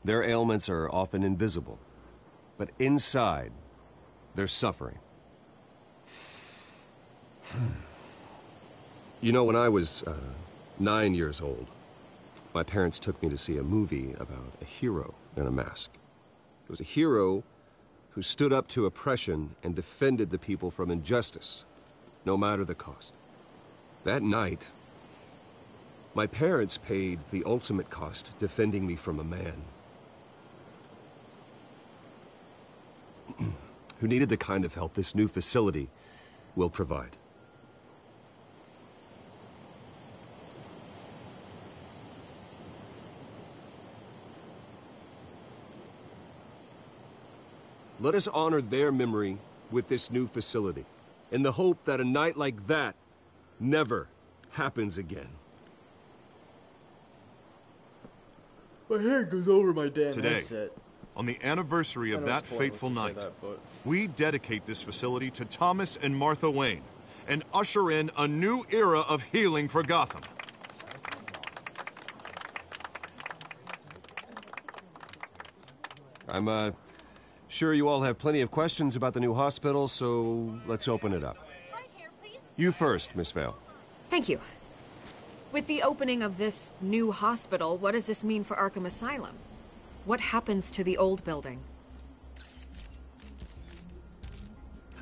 F: Their ailments are often invisible, but inside, they're suffering. You know, when I was 9 years old, my parents took me to see a movie about a hero in a mask. It was a hero who stood up to oppression and defended the people from injustice, no matter the cost. That night, my parents paid the ultimate cost defending me from a man who needed the kind of help this new facility will provide. Let us honor their memory with this new facility, in the hope that a night like that never happens again.
A: My hair goes over my damn
H: Today,
A: headset.
H: on the anniversary of that fateful night, we dedicate this facility to Thomas and Martha Wayne and usher in a new era of healing for Gotham.
F: I'm, sure you all have plenty of questions about the new hospital, so let's open it up. You first, Miss Vale.
K: Thank you. With the opening of this new hospital, what does this mean for Arkham Asylum? What happens to the old building?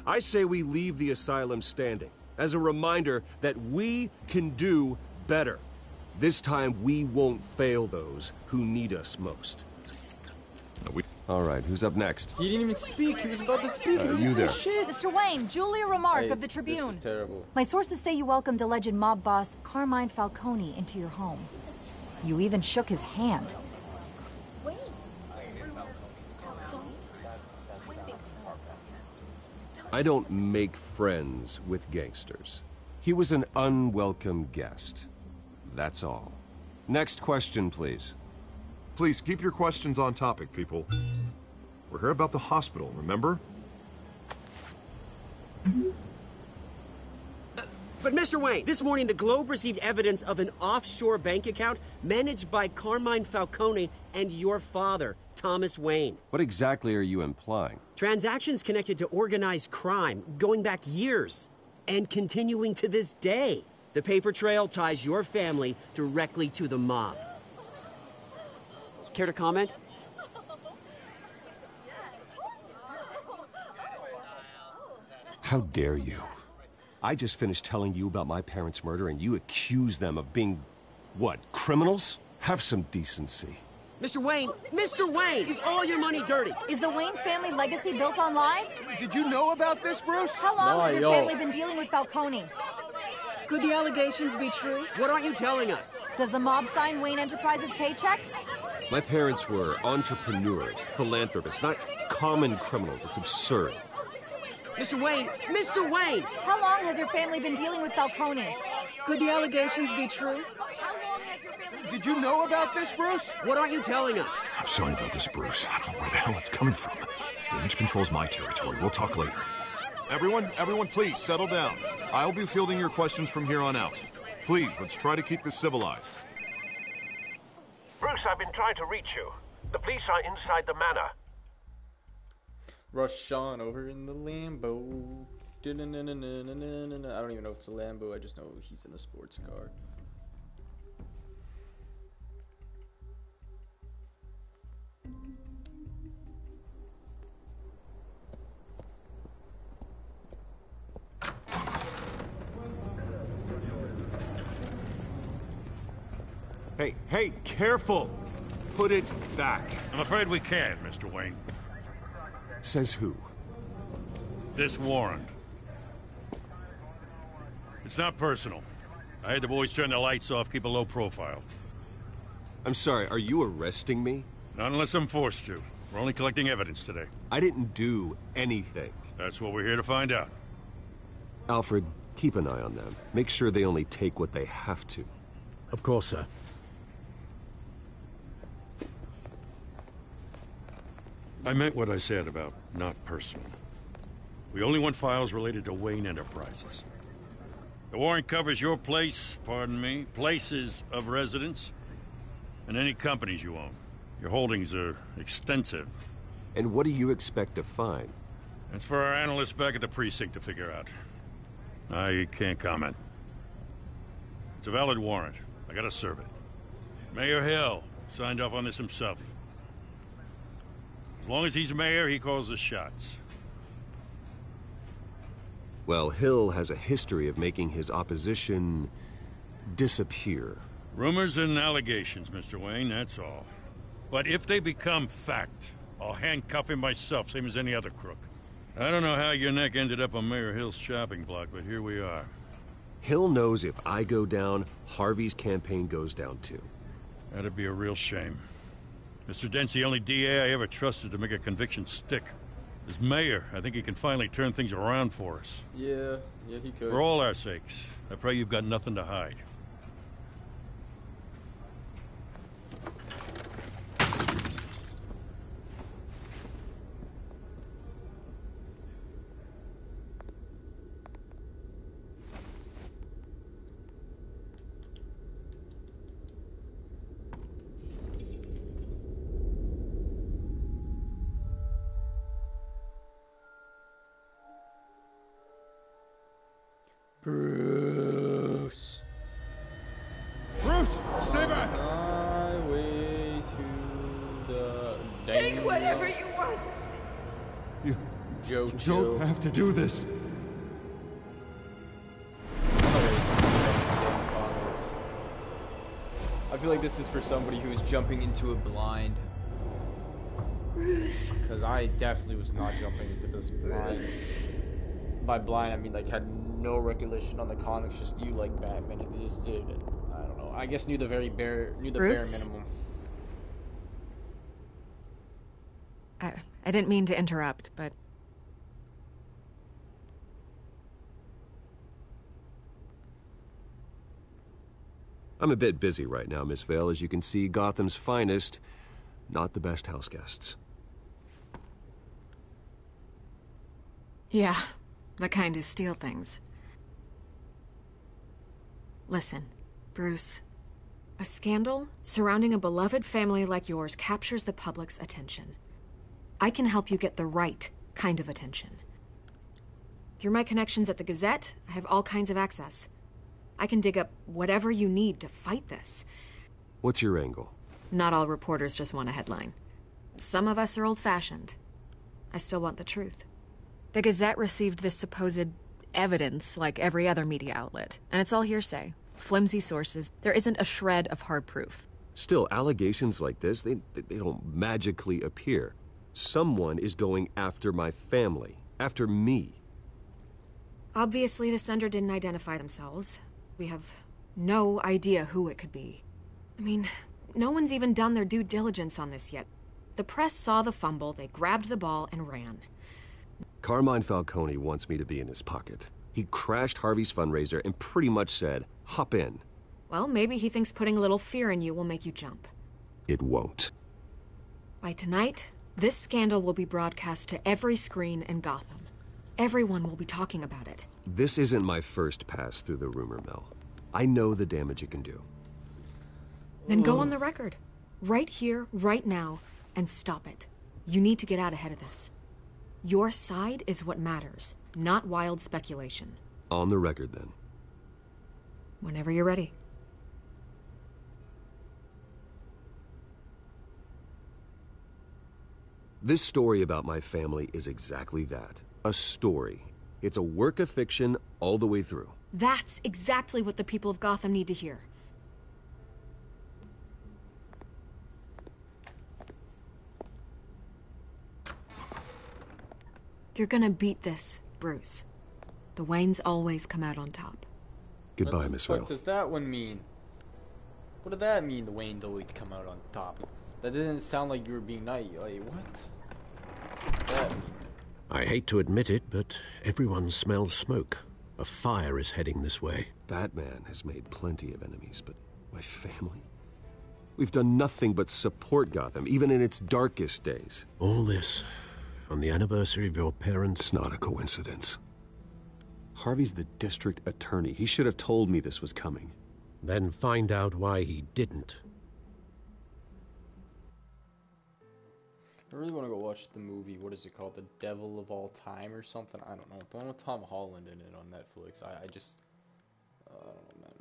F: I say we leave the asylum standing, as a reminder that we can do better. This time we won't fail those who need us most. All right, who's up next?
A: He didn't even speak. He was about to speak.
F: You there.
A: Shit.
P: Mr. Wayne, Julia Remark
A: Hey,
P: of the Tribune.
A: This is terrible.
P: My sources say you welcomed alleged mob boss Carmine Falcone into your home. You even shook his hand.
F: I don't make friends with gangsters. He was an unwelcome guest. That's all. Next question, please.
H: Please keep your questions on topic, people. We're here about the hospital, remember?
O: But Mr. Wayne, this morning the Globe received evidence of an offshore bank account managed by Carmine Falcone and your father, Thomas Wayne.
F: What exactly are you implying?
O: Transactions connected to organized crime going back years and continuing to this day. The paper trail ties your family directly to the mob. Care to comment?
F: How dare you? I just finished telling you about my parents' murder and you accuse them of being, what, criminals? Have some decency.
O: Mr. Wayne, is all your money dirty?
P: Is the Wayne family legacy built on lies?
B: Did you know about this, Bruce?
P: How long has your family been dealing with Falcone?
K: Could the allegations be true?
O: What aren't you telling us?
P: Does the mob sign Wayne Enterprises paychecks?
F: My parents were entrepreneurs, philanthropists, not common criminals. It's absurd.
O: Mr. Wayne!
P: How long has your family been dealing with Falcone?
K: Could the allegations be true?
B: Did you know about this, Bruce?
O: What aren't you telling us?
H: I'm sorry about this, Bruce. I don't know where the hell it's coming from. Damage control's my territory. We'll talk later. Everyone, please, settle down. I'll be fielding your questions from here on out. Please, let's try to keep this civilized.
E: Bruce, I've been trying to reach you. The police are inside the manor.
A: Rush on over in the Lambo. I don't even know if it's a Lambo. I just know he's in a sports car.
F: Hey, careful! Put it back.
D: I'm afraid we can't, Mr. Wayne.
F: Says who?
D: This warrant. It's not personal. I had the boys turn the lights off, keep a low profile.
F: I'm sorry, are you arresting me?
D: Not unless I'm forced to. We're only collecting evidence today.
F: I didn't do anything.
D: That's what we're here to find out.
F: Alfred, keep an eye on them. Make sure they only take what they have to.
E: Of course, sir.
D: I meant what I said about not personal. We only want files related to Wayne Enterprises. The warrant covers your place, pardon me, places of residence, and any companies you own. Your holdings are extensive.
F: And what do you expect to find?
D: That's for our analysts back at the precinct to figure out. I can't comment. It's a valid warrant. I gotta serve it. Mayor Hill signed off on this himself. As long as he's mayor, he calls the shots.
F: Well, Hill has a history of making his opposition disappear.
D: Rumors and allegations, Mr. Wayne, that's all. But if they become fact, I'll handcuff him myself, same as any other crook. I don't know how your neck ended up on Mayor Hill's shopping block, but here we are.
F: Hill knows if I go down, Harvey's campaign goes down too.
D: That'd be a real shame. Mr. Dent's the only DA I ever trusted to make a conviction stick. As mayor, I think he can finally turn things around for us.
A: Yeah, he could.
D: For all our sakes, I pray you've got nothing to hide.
A: Bruce.
B: Bruce, stay back!
A: Highway to the...
J: Take whatever you want.
B: You
A: Joe
B: don't have to do this.
A: I feel like this is for somebody who's jumping into it blind.
J: Bruce.
A: Because I definitely was not jumping into this blind. By blind, I mean like had no recollection on the comics, just knew like Batman existed. And, I don't know. I guess knew the bare minimum.
K: I didn't mean to interrupt, but
F: I'm a bit busy right now, Miss Vale. As you can see, Gotham's finest, not the best house guests.
K: yeah, the kind who steal things. Listen, Bruce, a scandal surrounding a beloved family like yours captures the public's attention. I can help you get the right kind of attention. Through my connections at the Gazette, I have all kinds of access. I can dig up whatever you need to fight this.
F: What's your angle?
K: Not all reporters just want a headline. Some of us are old-fashioned. I still want the truth. The Gazette received this supposed evidence like every other media outlet, and it's all hearsay. Flimsy sources. There isn't a shred of hard proof.
F: Still, allegations like this, they don't magically appear. Someone is going after my family, after me.
K: Obviously, the sender didn't identify themselves. We have no idea who it could be. I mean, no one's even done their due diligence on this yet. The press saw the fumble, they grabbed the ball and ran.
F: Carmine Falcone wants me to be in his pocket. He crashed Harvey's fundraiser and pretty much said, hop in.
K: Well, maybe he thinks putting a little fear in you will make you jump.
F: It won't.
K: By tonight, this scandal will be broadcast to every screen in Gotham. Everyone will be talking about it.
F: This isn't my first pass through the rumor mill. I know the damage it can do.
K: Then go on the record. Right here, right now, and stop it. You need to get out ahead of this. Your side is what matters, not wild speculation.
F: On the record, then.
K: Whenever you're ready.
F: This story about my family is exactly that. A story. It's a work of fiction all the way through.
K: That's exactly what the people of Gotham need to hear. You're gonna beat this, Bruce. The Waynes always come out on top.
F: Goodbye, Miss Vale.
A: What does that one mean? What did that mean, the Waynes always come out on top? That didn't sound like you were being nice. Like, what? What did that mean?
E: I hate to admit it, but everyone smells smoke. A fire is heading this way.
F: Batman has made plenty of enemies, but my family? We've done nothing but support Gotham, even in its darkest days.
E: All this on the anniversary of your parents'...
F: It's not a coincidence. Harvey's the district attorney. He should have told me this was coming.
E: Then find out why he didn't.
A: I really want to go watch the movie. What is it called? The Devil of All Time or something? I don't know. The one with Tom Holland in it on Netflix. I just...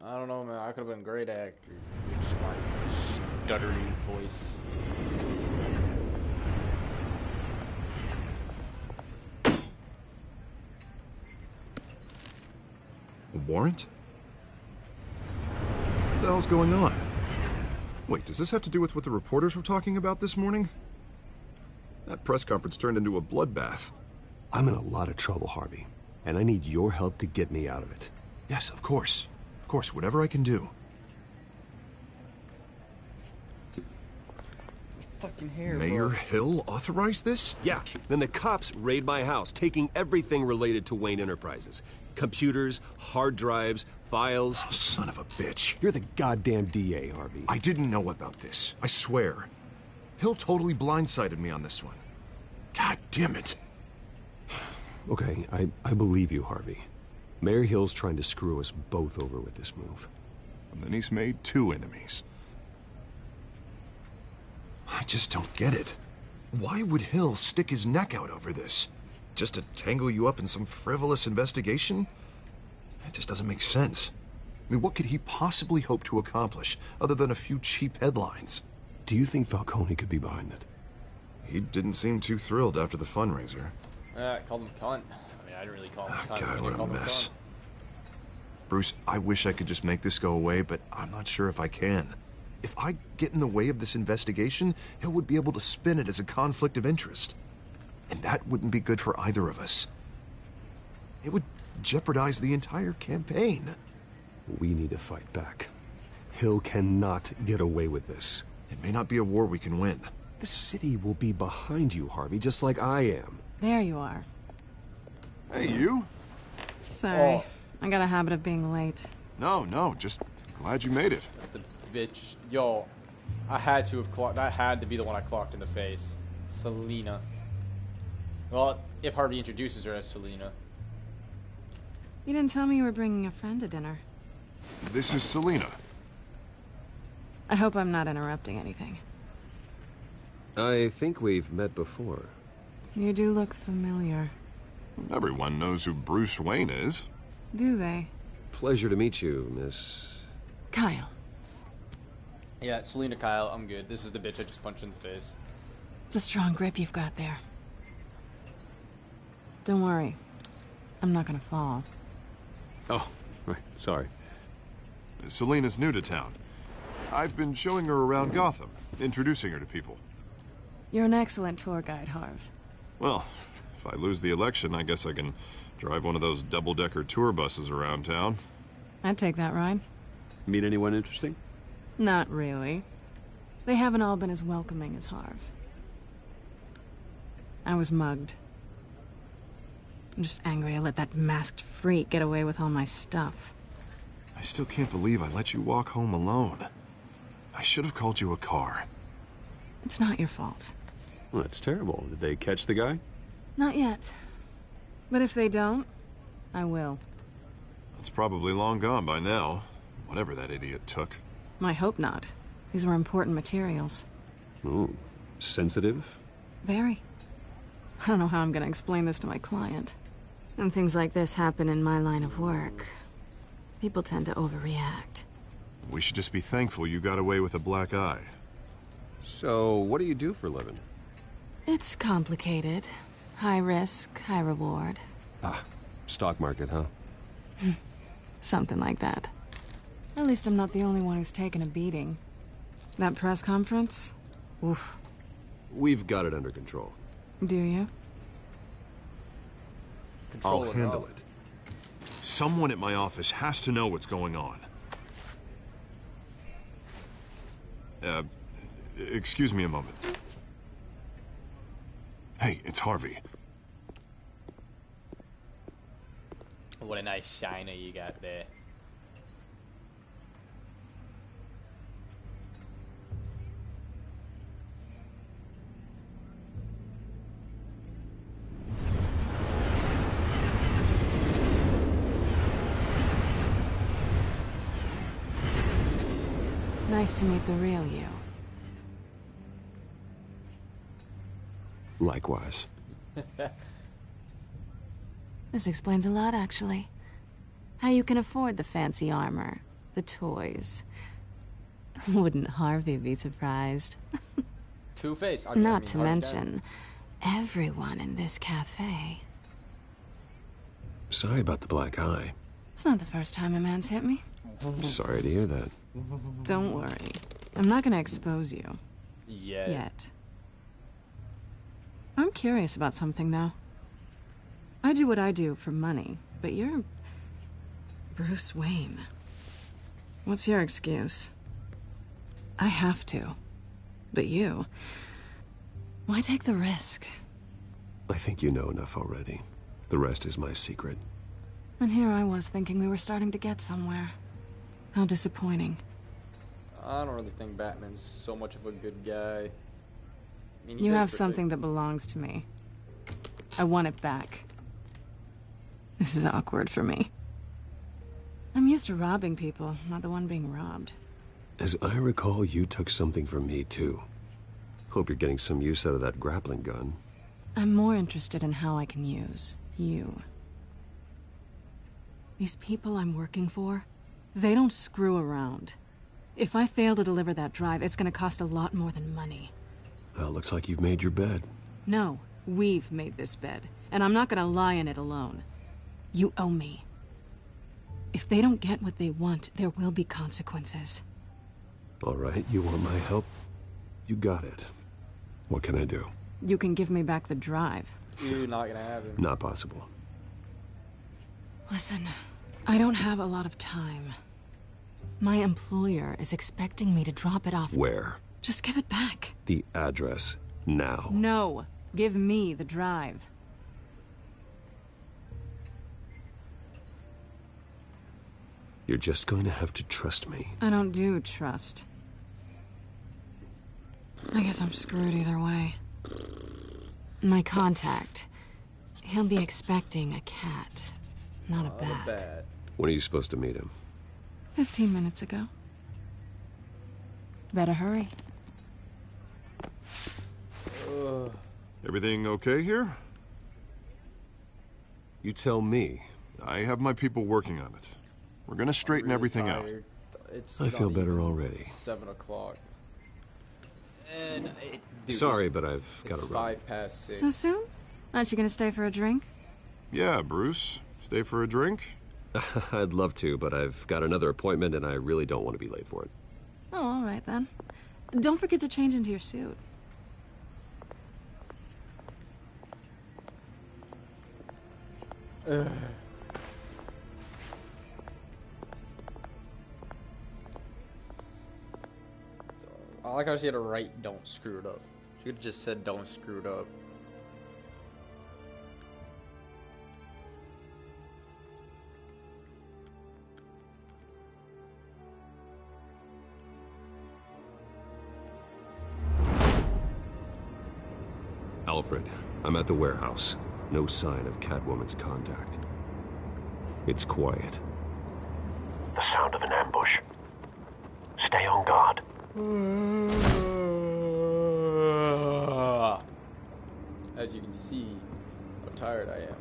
A: I don't know, man. I could have been a great actor. Just my stuttering voice.
H: A warrant? What the hell's going on? Wait, does this have to do with what the reporters were talking about this morning? That press conference turned into a bloodbath.
F: I'm in a lot of trouble, Harvey, and I need your help to get me out of it.
H: Yes, of course. Of course, whatever I can do.
A: fucking hair,
H: Mayor
A: bro.
H: Hill authorized this?
F: Yeah, then the cops raid my house, taking everything related to Wayne Enterprises. Computers, hard drives, files.
H: Oh, son of a bitch.
F: You're the goddamn DA, Harvey.
H: I didn't know about this. I swear. Hill totally blindsided me on this one. God damn it.
F: Okay, I believe you, Harvey. Mayor Hill's trying to screw us both over with this move.
H: And then he's made 2 enemies. I just don't get it. Why would Hill stick his neck out over this? Just to tangle you up in some frivolous investigation? It just doesn't make sense. I mean, what could he possibly hope to accomplish other than a few cheap headlines?
F: Do you think Falcone could be behind it?
H: He didn't seem too thrilled after the fundraiser.
A: Called him cunt. I mean, I didn't really call him cunt.
H: God,
A: I
H: what a
A: called him
H: mess.
A: cunt.
H: Bruce, I wish I could just make this go away, but I'm not sure if I can. If I get in the way of this investigation, Hill would be able to spin it as a conflict of interest. And that wouldn't be good for either of us. It would jeopardize the entire campaign.
F: We need to fight back. Hill cannot get away with this.
H: It may not be a war we can win.
F: The city will be behind you, Harvey, just like I am.
G: There you are.
H: Hey, you?
G: Sorry. I got a habit of being late.
H: No, just glad you made it.
A: That's the bitch. Yo, I had to have clocked. That had to be the one I clocked in the face. Selena. Well, if Harvey introduces her as Selena.
G: You didn't tell me you were bringing a friend to dinner.
H: This is Selena.
G: I hope I'm not interrupting anything.
F: I think we've met before.
G: You do look familiar.
H: Everyone knows who Bruce Wayne is.
G: Do they?
F: Pleasure to meet you, Miss...
G: Kyle.
A: Yeah, Selena Kyle, I'm good. This is the bitch I just punched in the face.
G: It's a strong grip you've got there. Don't worry. I'm not gonna fall.
F: Oh, right, sorry.
H: Selena's new to town. I've been showing her around Gotham, introducing her to people.
G: You're an excellent tour guide, Harv.
H: Well, if I lose the election, I guess I can drive one of those double-decker tour buses around town.
G: I'd take that ride.
F: Meet anyone interesting?
G: Not really. They haven't all been as welcoming as Harv. I was mugged. I'm just angry I let that masked freak get away with all my stuff.
H: I still can't believe I let you walk home alone. I should have called you a car.
G: It's not your fault.
F: Well, that's terrible. Did they catch the guy?
G: Not yet. But if they don't, I will.
H: It's probably long gone by now, whatever that idiot took.
G: I hope not. These were important materials.
F: Ooh, sensitive?
G: Very. I don't know how I'm gonna explain this to my client. When things like this happen in my line of work, people tend to overreact.
H: We should just be thankful you got away with a black eye.
F: So, what do you do for a living?
G: It's complicated. High risk, high reward.
F: Ah, stock market, huh?
G: Something like that. At least I'm not the only one who's taken a beating. That press conference? Oof.
F: We've got it under control.
G: Do you?
H: I'll handle it. Someone at my office has to know what's going on. Excuse me a moment. Hey, it's Harvey.
A: What a nice shiner you got there.
G: Nice to meet the real you.
F: Likewise.
G: This explains a lot, actually. How you can afford the fancy armor, the toys. Wouldn't Harvey be surprised?
A: Two-Face.
G: Not to mention, everyone in this cafe.
F: Sorry about the black eye.
G: It's not the first time a man's hit me.
F: Sorry to hear that.
G: Don't worry. I'm not gonna expose you.
A: Yet.
G: I'm curious about something, though. I do what I do for money, but you're... Bruce Wayne. What's your excuse? I have to. But you... Why take the risk?
F: I think you know enough already. The rest is my secret.
G: And here I was thinking we were starting to get somewhere. How disappointing.
A: I don't really think Batman's so much of a good guy. I mean,
G: You have something that belongs to me. I want it back. This is awkward for me. I'm used to robbing people, not the one being robbed.
F: As I recall, you took something from me, too. Hope you're getting some use out of that grappling gun.
G: I'm more interested in how I can use you. These people I'm working for, they don't screw around. If I fail to deliver that drive, it's gonna cost a lot more than money.
F: Well, looks like you've made your bed.
G: No, we've made this bed, and I'm not gonna lie in it alone. You owe me. If they don't get what they want, there will be consequences.
F: All right, you want my help? You got it. What can I do?
G: You can give me back the drive.
A: You're not gonna have him.
F: Not possible.
G: Listen, I don't have a lot of time. My employer is expecting me to drop it off.
F: Where?
G: Just give it back.
F: The address, now.
G: No, give me the drive.
F: You're just going to have to trust me.
G: I don't do trust. I guess I'm screwed either way. My contact. He'll be expecting a cat, not a bat.
F: When are you supposed to meet him?
G: 15 minutes ago. Better hurry.
H: Everything okay here?
F: You tell me.
H: I have my people working on it. We're gonna straighten everything out.
F: I feel better already.
A: 7 o'clock. And dude,
F: sorry, but I've got to run.
A: 6:05.
G: So soon? Aren't you gonna stay for a drink?
H: Yeah, Bruce. Stay for a drink?
F: I'd love to, but I've got another appointment and I really don't want to be late for it.
G: Oh, all right then. Don't forget to change into your suit.
A: I like how she had to write "don't screw it up." She could have just said "don't screw it up."
F: Alfred, I'm at the warehouse. No sign of Catwoman's contact. It's quiet.
Q: The sound of an ambush. Stay on guard.
A: As you can see, how tired I am.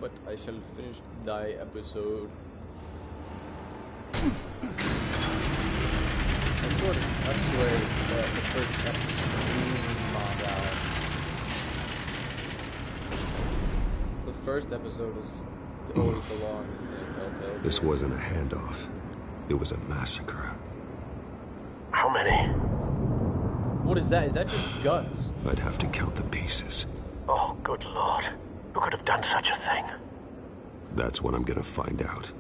A: But I shall finish the episode. I swear that the first episode. The first episode is always the longest in Telltale.
F: This wasn't a handoff. It was a massacre.
Q: How many?
A: What is that? Is that just guts?
F: I'd have to count the pieces.
Q: Oh, good lord. Who could have done such a thing?
F: That's what I'm gonna find out.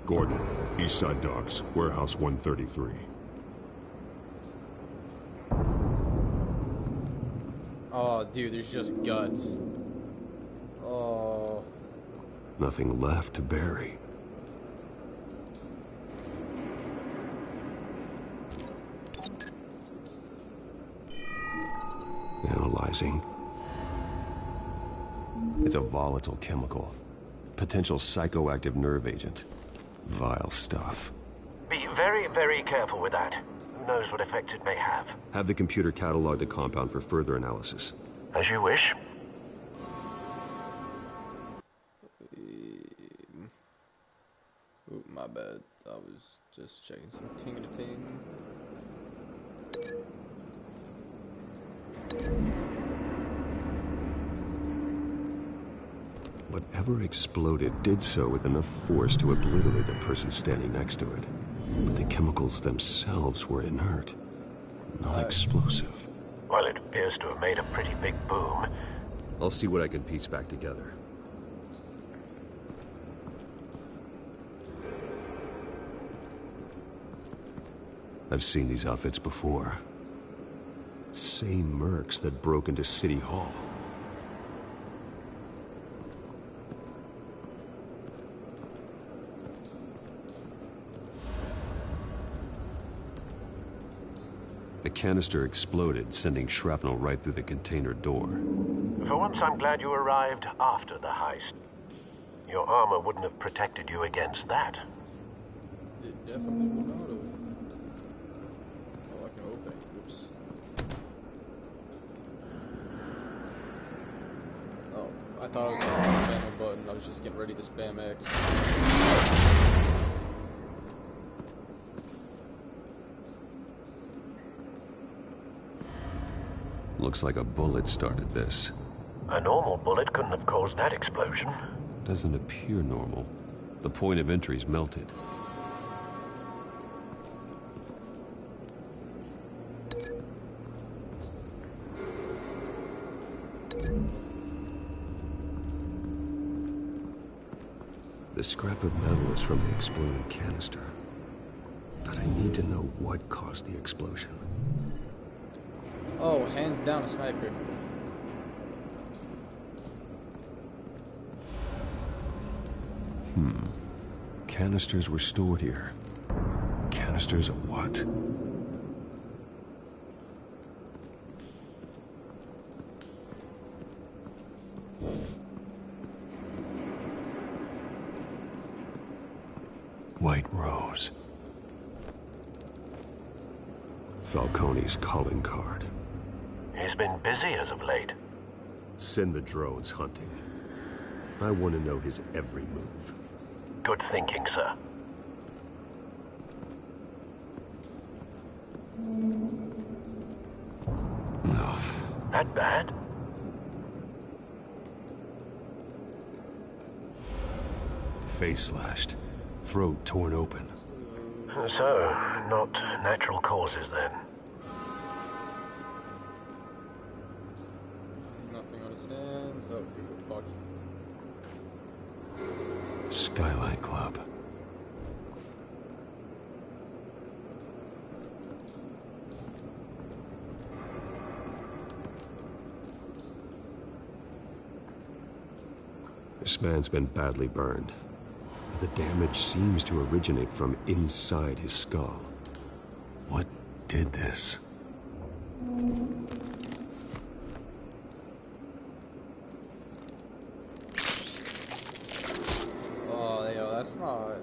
C: Gordon, Eastside Docks, Warehouse 133.
A: Oh, dude, there's just guts. Oh.
F: Nothing left to bury. Analyzing. It's a volatile chemical. Potential psychoactive nerve agent. Vile stuff.
Q: Be very, very careful with that. Who knows what effect it may have.
F: Have the computer catalog the compound for further analysis.
Q: As you wish.
A: Oop, my bad. I was just checking some ting-a-ting.
F: Whatever exploded did so with enough force to obliterate the person standing next to it. But the chemicals themselves were inert, not explosive.
Q: Well, it appears to have made a pretty big boom.
F: I'll see what I can piece back together. I've seen these outfits before.
C: Same mercs that broke into City Hall. The canister exploded, sending shrapnel right through the container door.
Q: For once, I'm glad you arrived after the heist. Your armor wouldn't have protected you against that.
A: It definitely would not have. Oh, I can open it. Oops. Oh, I thought I was going to spam a button. I was just getting ready to spam X.
F: Looks like a bullet started this.
Q: A normal bullet couldn't have caused that explosion.
F: Doesn't appear normal. The point of entry's melted. The scrap of metal is from the exploded canister. But I need to know what caused the explosion.
A: Oh, hands down a sniper.
F: Canisters were stored here. Canisters of what? White Rose. Falcone's calling card.
Q: He's been busy as of late.
C: Send the drones hunting. I want to know his every move.
Q: Good thinking, sir.
F: No.
Q: That bad?
C: Face slashed. Throat torn open.
Q: So, not natural causes then.
A: Nothing on his hands. Oh, here we go, Foggy.
F: Skylight Club. This man's been badly burned. The damage seems to originate from inside his skull. What did this?
A: Oh, yo, that's not...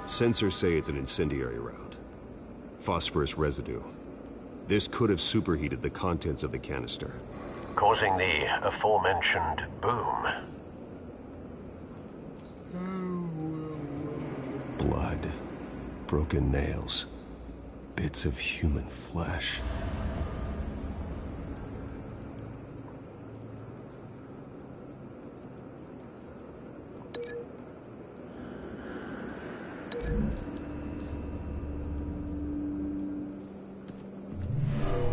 C: Sensors say it's an incendiary round. Phosphorus residue. This could have superheated the contents of the canister.
Q: Causing the aforementioned boom.
C: Blood. Broken nails. Bits of human flesh.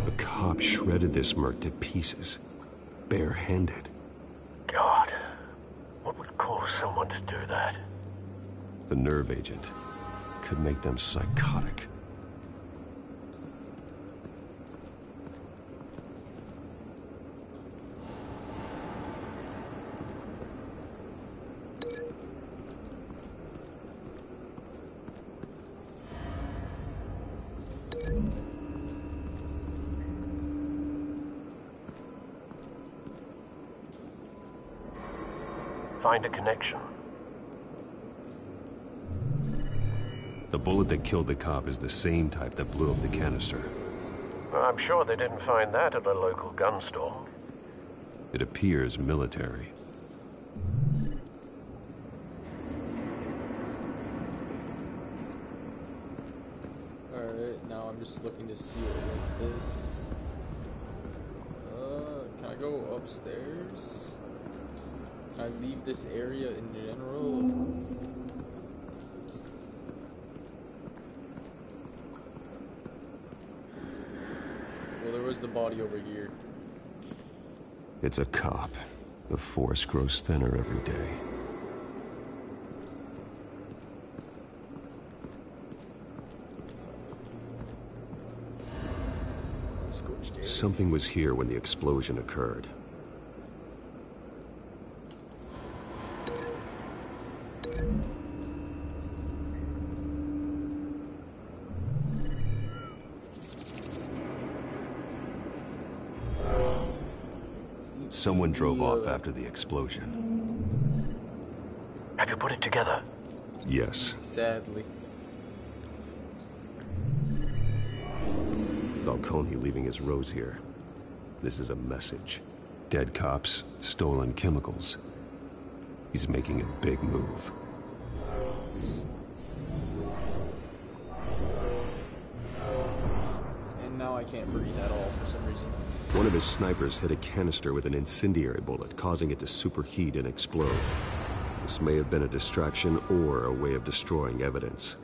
C: The cop shredded this merc to pieces, barehanded.
Q: God, what would cause someone to do that?
C: The nerve agent could make them psychotic.
Q: Find a connection.
C: The bullet that killed the cop is the same type that blew up the canister.
Q: I'm sure they didn't find that at a local gun store.
C: It appears military.
A: Alright, now I'm just looking to see what's this. Can I go upstairs? Can I leave this area in general? Well, there was the body over here.
C: It's a cop. The force grows thinner every day. Something was here when the explosion occurred. Someone drove off after the explosion.
Q: Have you put it together?
C: Yes.
A: Sadly.
C: Falcone leaving his rose here. This is a message. Dead cops, stolen chemicals. He's making a big move.
A: And now I can't breathe at all for some reason.
C: One of his snipers hit a canister with an incendiary bullet, causing it to superheat and explode. This may have been a distraction or a way of destroying evidence.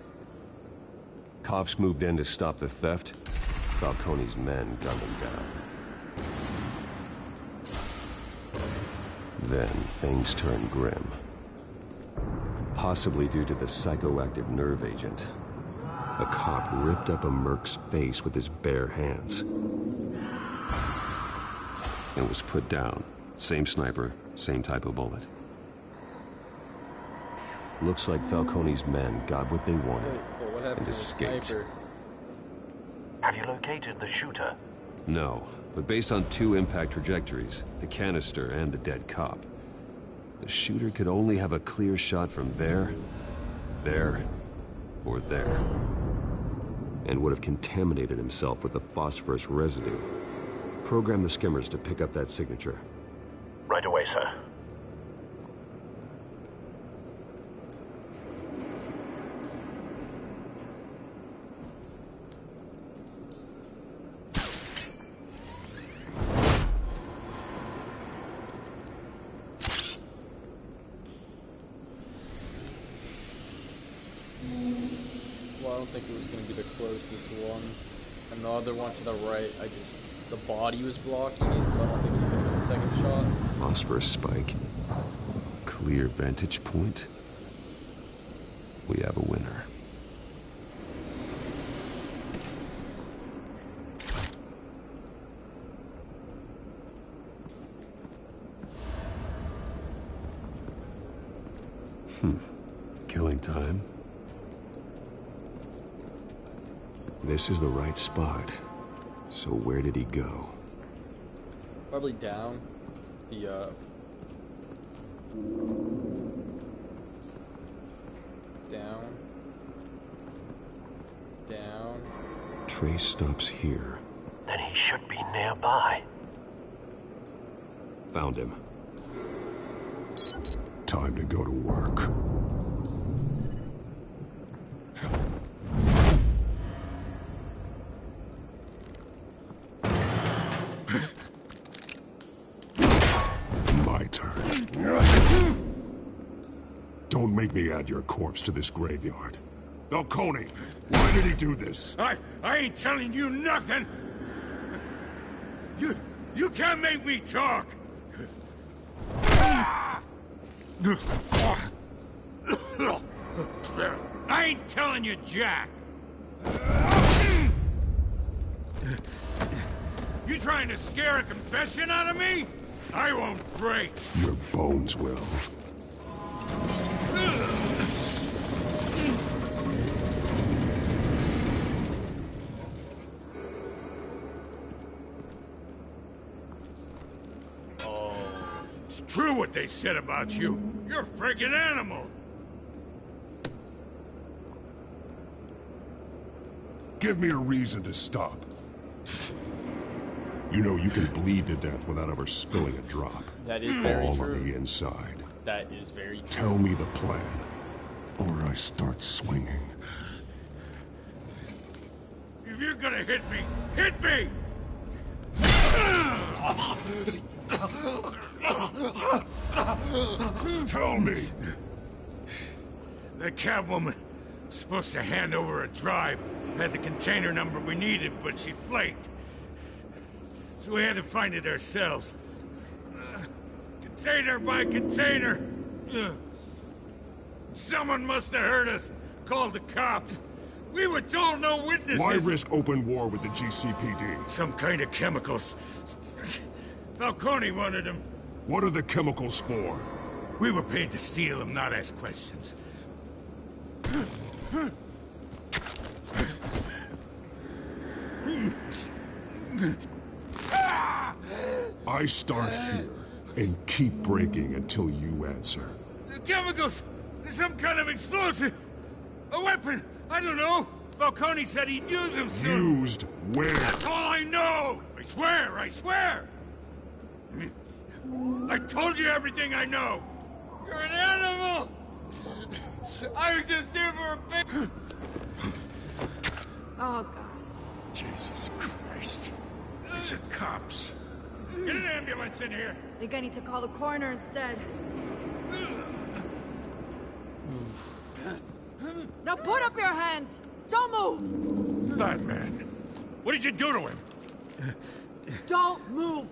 C: Cops moved in to stop the theft. Falcone's men gunned him down. Then things turned grim. Possibly due to the psychoactive nerve agent. A cop ripped up a merc's face with his bare hands. And was put down. Same sniper, same type of bullet. Looks like Falcone's men got what they wanted and escaped.
Q: Have you located the shooter?
C: No, but based on two impact trajectories, the canister and the dead cop, the shooter could only have a clear shot from there, or there, and would have contaminated himself with the phosphorus residue. Program the skimmers to pick up that signature.
Q: Right away, sir.
A: Well, I don't think it was going to be the closest one. And the other one to the right, the body was blocking it, so I don't think he could get a second shot.
C: Phosphorus spike. Clear vantage point. We have a winner. Killing time. This is the right spot. So where did he go?
A: Probably down the, down.
C: Trace stops here.
Q: Then he should be nearby.
C: Found him.
L: Time to go to work. My turn. Don't make me add your corpse to this graveyard. Falcone, why did he do this?
D: I ain't telling you nothing! You can't make me talk! I ain't telling you jack! You trying to scare a confession out of me? I won't break!
L: Your bones will.
D: It's true what they said about you. You're a friggin' animal!
L: Give me a reason to stop. You know you can bleed to death without ever spilling a drop.
A: That is very
L: all
A: true.
L: on the inside.
A: That is very true.
L: Tell me the plan, or I start swinging.
D: If you're gonna hit me, hit me!
L: Tell me!
D: The Catwoman was supposed to hand over a drive. Had the container number we needed, but she flaked. So we had to find it ourselves. Container by container. Ugh. Someone must have heard us. Called the cops. We were told no witnesses.
L: Why risk open war with the GCPD?
D: Some kind of chemicals. Falcone wanted them.
L: What are the chemicals for?
D: We were paid to steal them, not ask questions.
L: I start here and keep breaking until you answer.
D: The chemicals! Some kind of explosive! A weapon! I don't know! Falcone said he'd use them soon!
L: Used where?
D: That's all I know! I swear! I swear! I told you everything I know! You're an animal! I was just here for a bit.
P: Oh, God.
L: Jesus Christ. These are cops.
D: Get an ambulance in here!
P: Think I need to call the coroner instead. Now put up your hands! Don't move!
D: Batman! What did you do to him?
P: Don't move!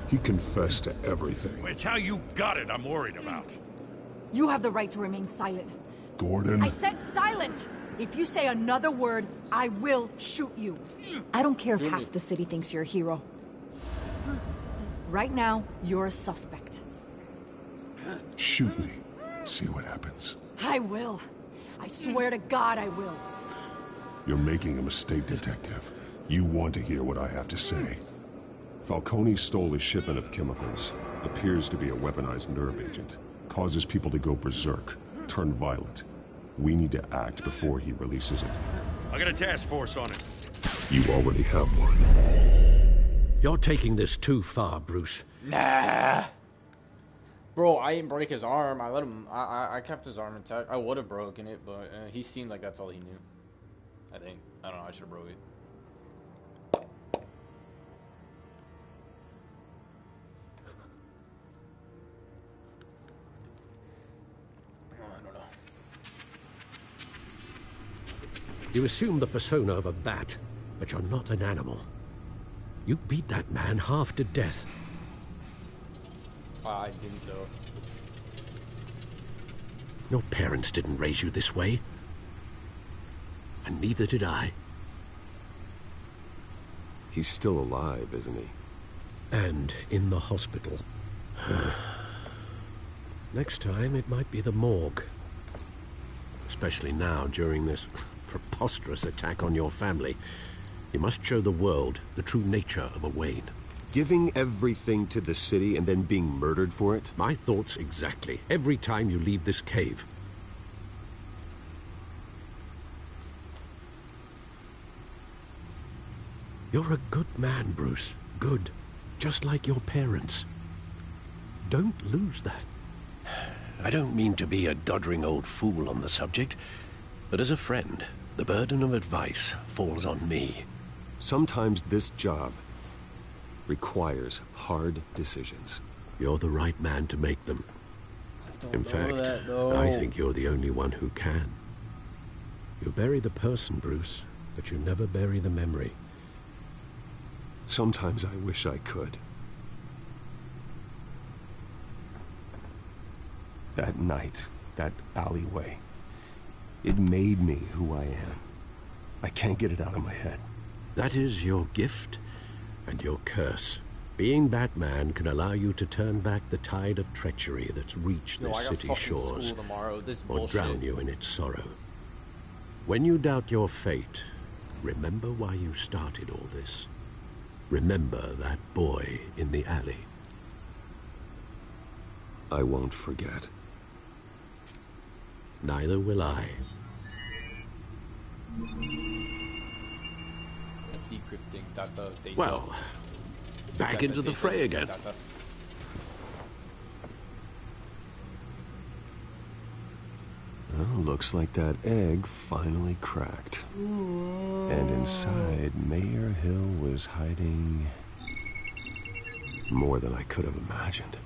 L: He confessed to everything.
D: It's how you got it I'm worried about.
P: You have the right to remain silent.
L: Gordon?
P: I said silent! If you say another word, I will shoot you. I don't care if half the city thinks you're a hero. Right now, you're a suspect.
L: Shoot me. See what happens.
P: I will. I swear to God I will.
L: You're making a mistake, Detective. You want to hear what I have to say. Falcone stole a shipment of chemicals. Appears to be a weaponized nerve agent. Causes people to go berserk, turn violent. We need to act before he releases it.
D: I got a task force on it.
L: You already have one.
E: You're taking this too far, Bruce.
A: Nah. Bro, I didn't break his arm. I let him. I kept his arm intact. I would have broken it, but he seemed like that's all he knew. I think. I don't know. I should have broke it. I don't know.
E: You assume the persona of a bat, but you're not an animal. You beat that man half to death.
A: I didn't though.
E: Your parents didn't raise you this way. And neither did I.
F: He's still alive, isn't he?
E: And in the hospital. Next time, it might be the morgue. Especially now, during this preposterous attack on your family. You must show the world the true nature of a Wayne.
F: Giving everything to the city and then being murdered for it?
E: My thoughts exactly. Every time you leave this cave. You're a good man, Bruce. Good. Just like your parents. Don't lose that. I don't mean to be a doddering old fool on the subject, but as a friend, the burden of advice falls on me.
F: Sometimes this job requires hard decisions.
E: You're the right man to make them. In fact, I think you're the only one who can. You bury the person, Bruce, but you never bury the memory.
F: Sometimes I wish I could. That night, that alleyway, it made me who I am. I can't get it out of my head.
E: That is your gift and your curse. Being Batman can allow you to turn back the tide of treachery that's reached this city's shores, or drown you in its sorrow. When you doubt your fate, remember why you started all this. Remember that boy in the alley.
F: I won't forget.
E: Neither will I. Well, back into the fray again.
F: Well, looks like that egg finally cracked. And inside, Mayor Hill was hiding more than I could have imagined.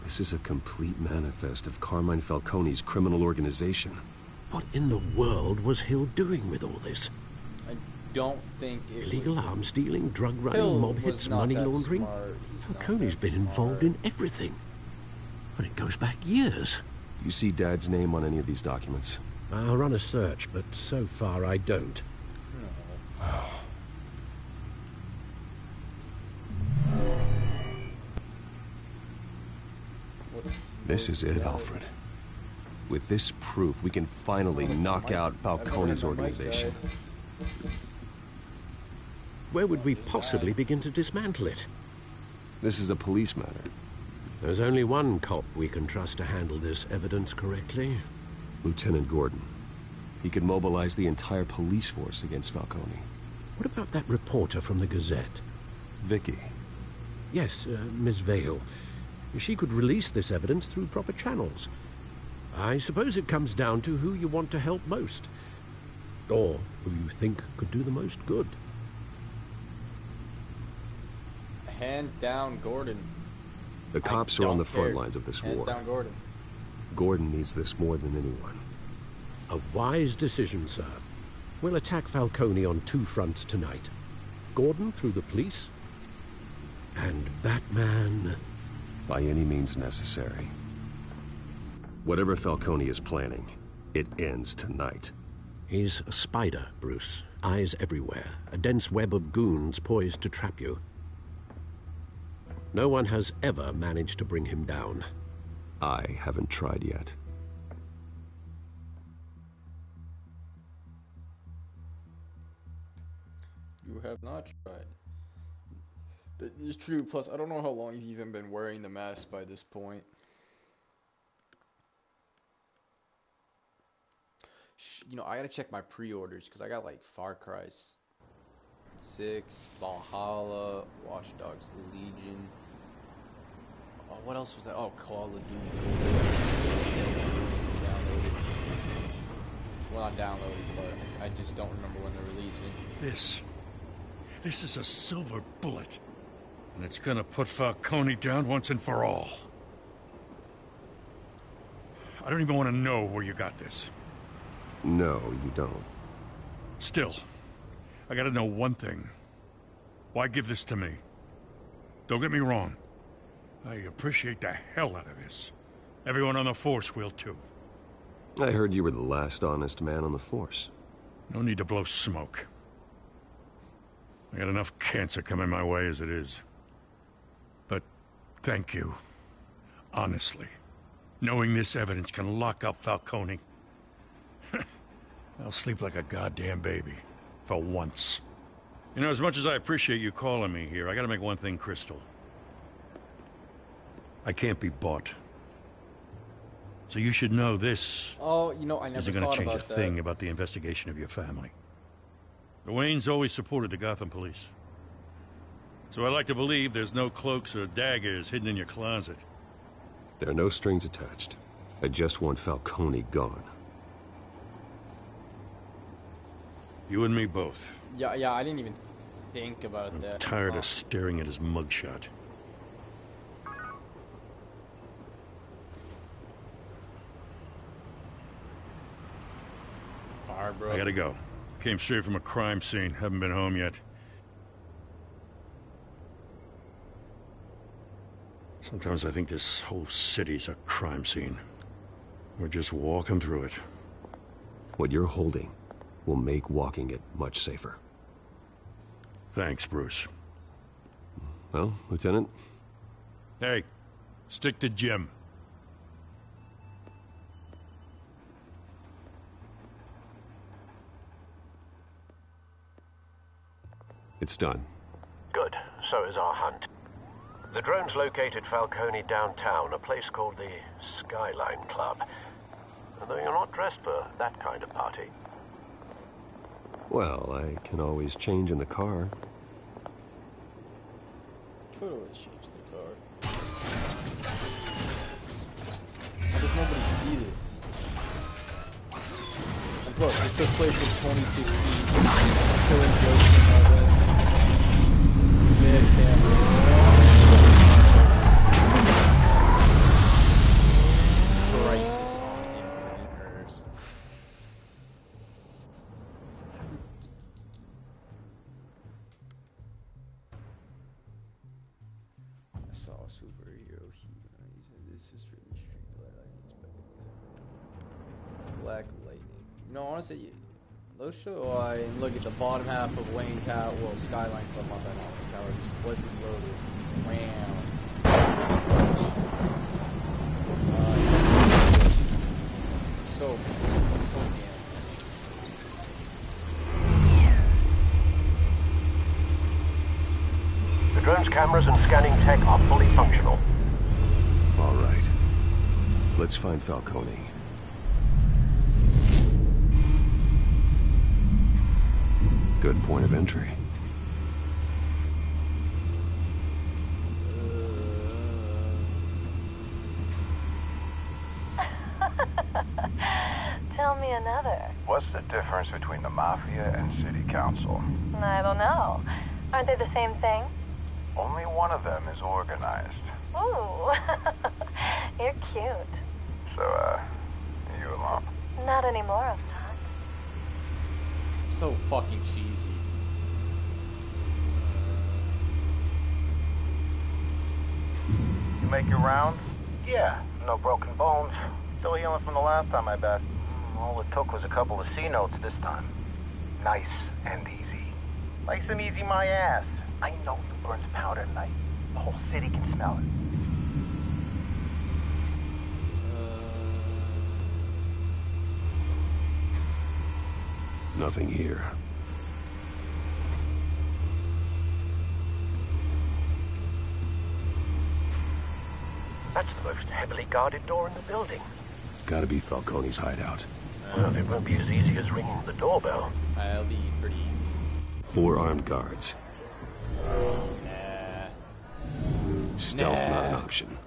F: This is a complete manifest of Carmine Falcone's criminal organization.
E: What in the world was Hill doing with all this?
A: don't think it
E: Illegal
A: was
E: arms dealing, drug running,
A: Hill
E: mob
A: was
E: hits,
A: not
E: money
A: that
E: laundering.
A: smart. He's not
E: Falcone's
A: that
E: been involved in everything. And it goes back years.
F: You see Dad's name on any of these documents?
E: I'll run a search, but so far I don't.
F: This is it, Alfred. With this proof, we can finally knock out Falcone's organization.
E: Where would we possibly begin to dismantle it?
F: This is a police matter.
E: There's only one cop we can trust to handle this evidence correctly.
F: Lieutenant Gordon. He could mobilize the entire police force against Falcone.
E: What about that reporter from the Gazette?
F: Vicky.
E: Yes, Miss Vale. She could release this evidence through proper channels. I suppose it comes down to who you want to help most. Or who you think could do the most good.
A: Hands down, Gordon.
F: The cops are on the front lines of this war.
A: Hands down, Gordon.
F: Gordon needs this more than anyone.
E: A wise decision, sir. We'll attack Falcone on two fronts tonight. Gordon through the police, and Batman...
F: by any means necessary. Whatever Falcone is planning, it ends tonight.
E: He's a spider, Bruce. Eyes everywhere. A dense web of goons poised to trap you. No one has ever managed to bring him down.
F: I haven't tried yet.
A: You have not tried. But it's true, plus I don't know how long you've even been wearing the mask by this point. You know, I gotta check my pre-orders, because I got like Far Cry 6, Valhalla, Watch Dogs Legion. Oh, what else was that? Oh, Call of Duty. Downloaded. Well, not downloaded, but I just don't remember when they're releasing.
D: This is a silver bullet. And it's gonna put Falcone down once and for all. I don't even want to know where you got this.
F: No, you don't.
D: Still, I gotta know one thing. Why give this to me? Don't get me wrong. I appreciate the hell out of this. Everyone on the Force will too.
F: I heard you were the last honest man on the Force.
D: No need to blow smoke. I got enough cancer coming my way as it is. But thank you. Honestly. Knowing this evidence can lock up Falcone. I'll sleep like a goddamn baby. For once. You know, as much as I appreciate you calling me here, I gotta make one thing crystal. I can't be bought. So you should know this.
A: Oh, you know, I never
D: isn't
A: thought
D: gonna change
A: about
D: a thing about the investigation of your family. The Waynes always supported the Gotham police. So I like to believe there's no cloaks or daggers hidden in your closet.
F: There are no strings attached. I just want Falcone gone.
D: You and me both.
A: Yeah, I didn't even think about that.
D: I'm tired of staring at his mugshot.
A: Fire, bro.
D: I gotta go. Came straight from a crime scene. Haven't been home yet. Sometimes I think this whole city's a crime scene. We're just walking through it.
F: What you're holding will make walking it much safer.
D: Thanks, Bruce.
F: Well, Lieutenant?
D: Hey, stick to Jim.
F: It's done.
Q: Good. So is our hunt. The drones located Falcone downtown, a place called the Skyline Club. Though you're not dressed for that kind of party.
F: Well, I can always change in the car.
A: Could always change the car. How does nobody see this? And plus, it took place in 2016. Killing jokes and all that. They had cameras. Crisis on Infinite Earths. saw superhero heat. This is really street black lightning. No, honestly, those show. Look at the bottom half of Wayne Tower. Well, Skyline Club on that tower. Just wasn't loaded. Wow. So damn.
Q: The drone's cameras and scanning tech are fully functional.
C: All right. Let's find Falcone. Good point of entry.
R: Tell me another.
S: What's the difference between the Mafia and City Council?
R: I don't know. Aren't they the same thing?
S: Only one of them is organized.
R: Ooh, you're cute.
S: So, you alone?
R: Not anymore, I'm not.
A: So fucking cheesy.
S: You make your rounds? Yeah, no broken bones. Still healing from the last time, I bet. All it took was a couple of C notes this time. Nice and easy. Nice and easy my ass. I know you burned powder tonight. The whole city can smell it.
C: Nothing here.
Q: That's the most heavily guarded door in the building.
C: Gotta be Falcone's hideout.
Q: It won't be as easy as ringing the doorbell.
A: I'll be pretty easy.
C: 4 armed guards.
A: Nah.
C: Stealth not an option.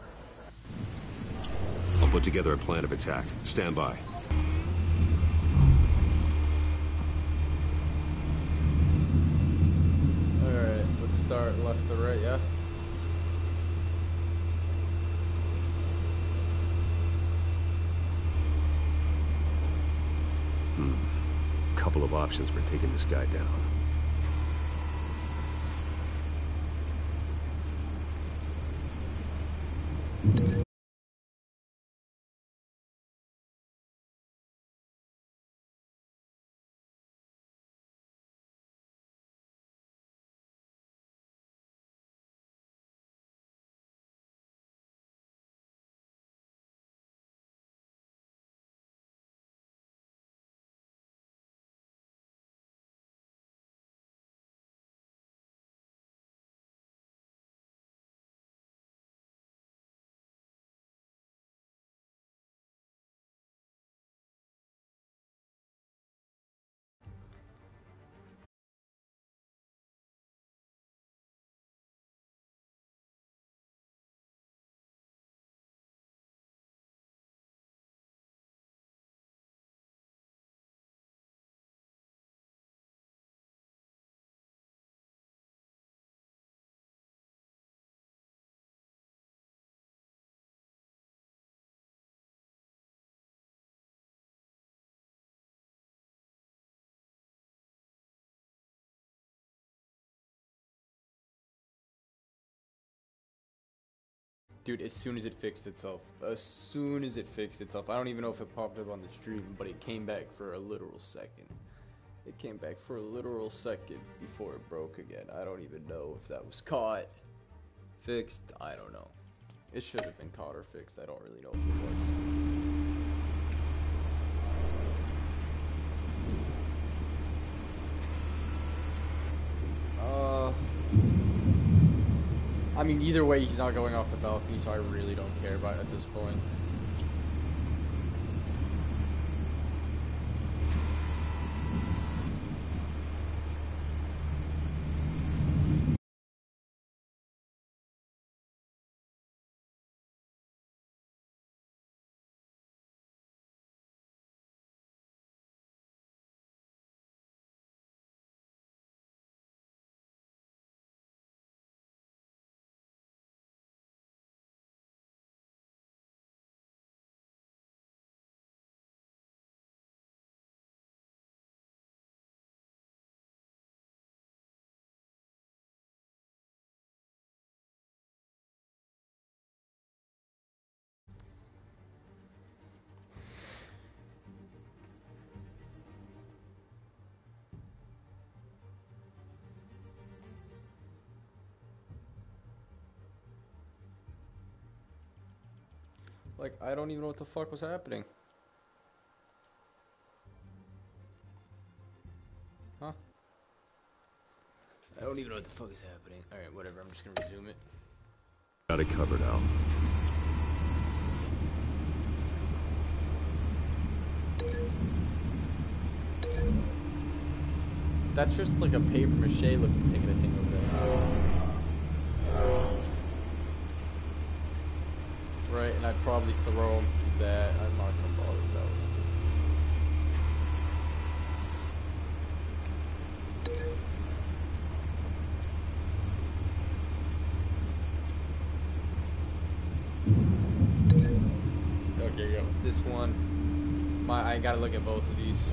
C: I'll put together a plan of attack. Stand by.
A: Alright, let's start left to right, yeah?
C: Couple of options for taking this guy down.
A: Dude, as soon as it fixed itself. I don't even know if it popped up on the stream, but it came back for a literal second. It came back for a literal second before it broke again. I don't even know if that was caught. Fixed? I don't know. It should have been caught or fixed. I don't really know if it was. I mean, either way, he's not going off the balcony, so I really don't care about it at this point. Like, I don't even know what the fuck was happening. Huh? I don't even know what the fuck is happening. Alright, whatever, I'm just gonna resume it.
C: Got it covered, Al.
A: That's just like a paper-mache looking thing over there. Right, and I'd probably throw him through that. I'm not gonna bother with that one. Okay, go. This one. I gotta look at both of these.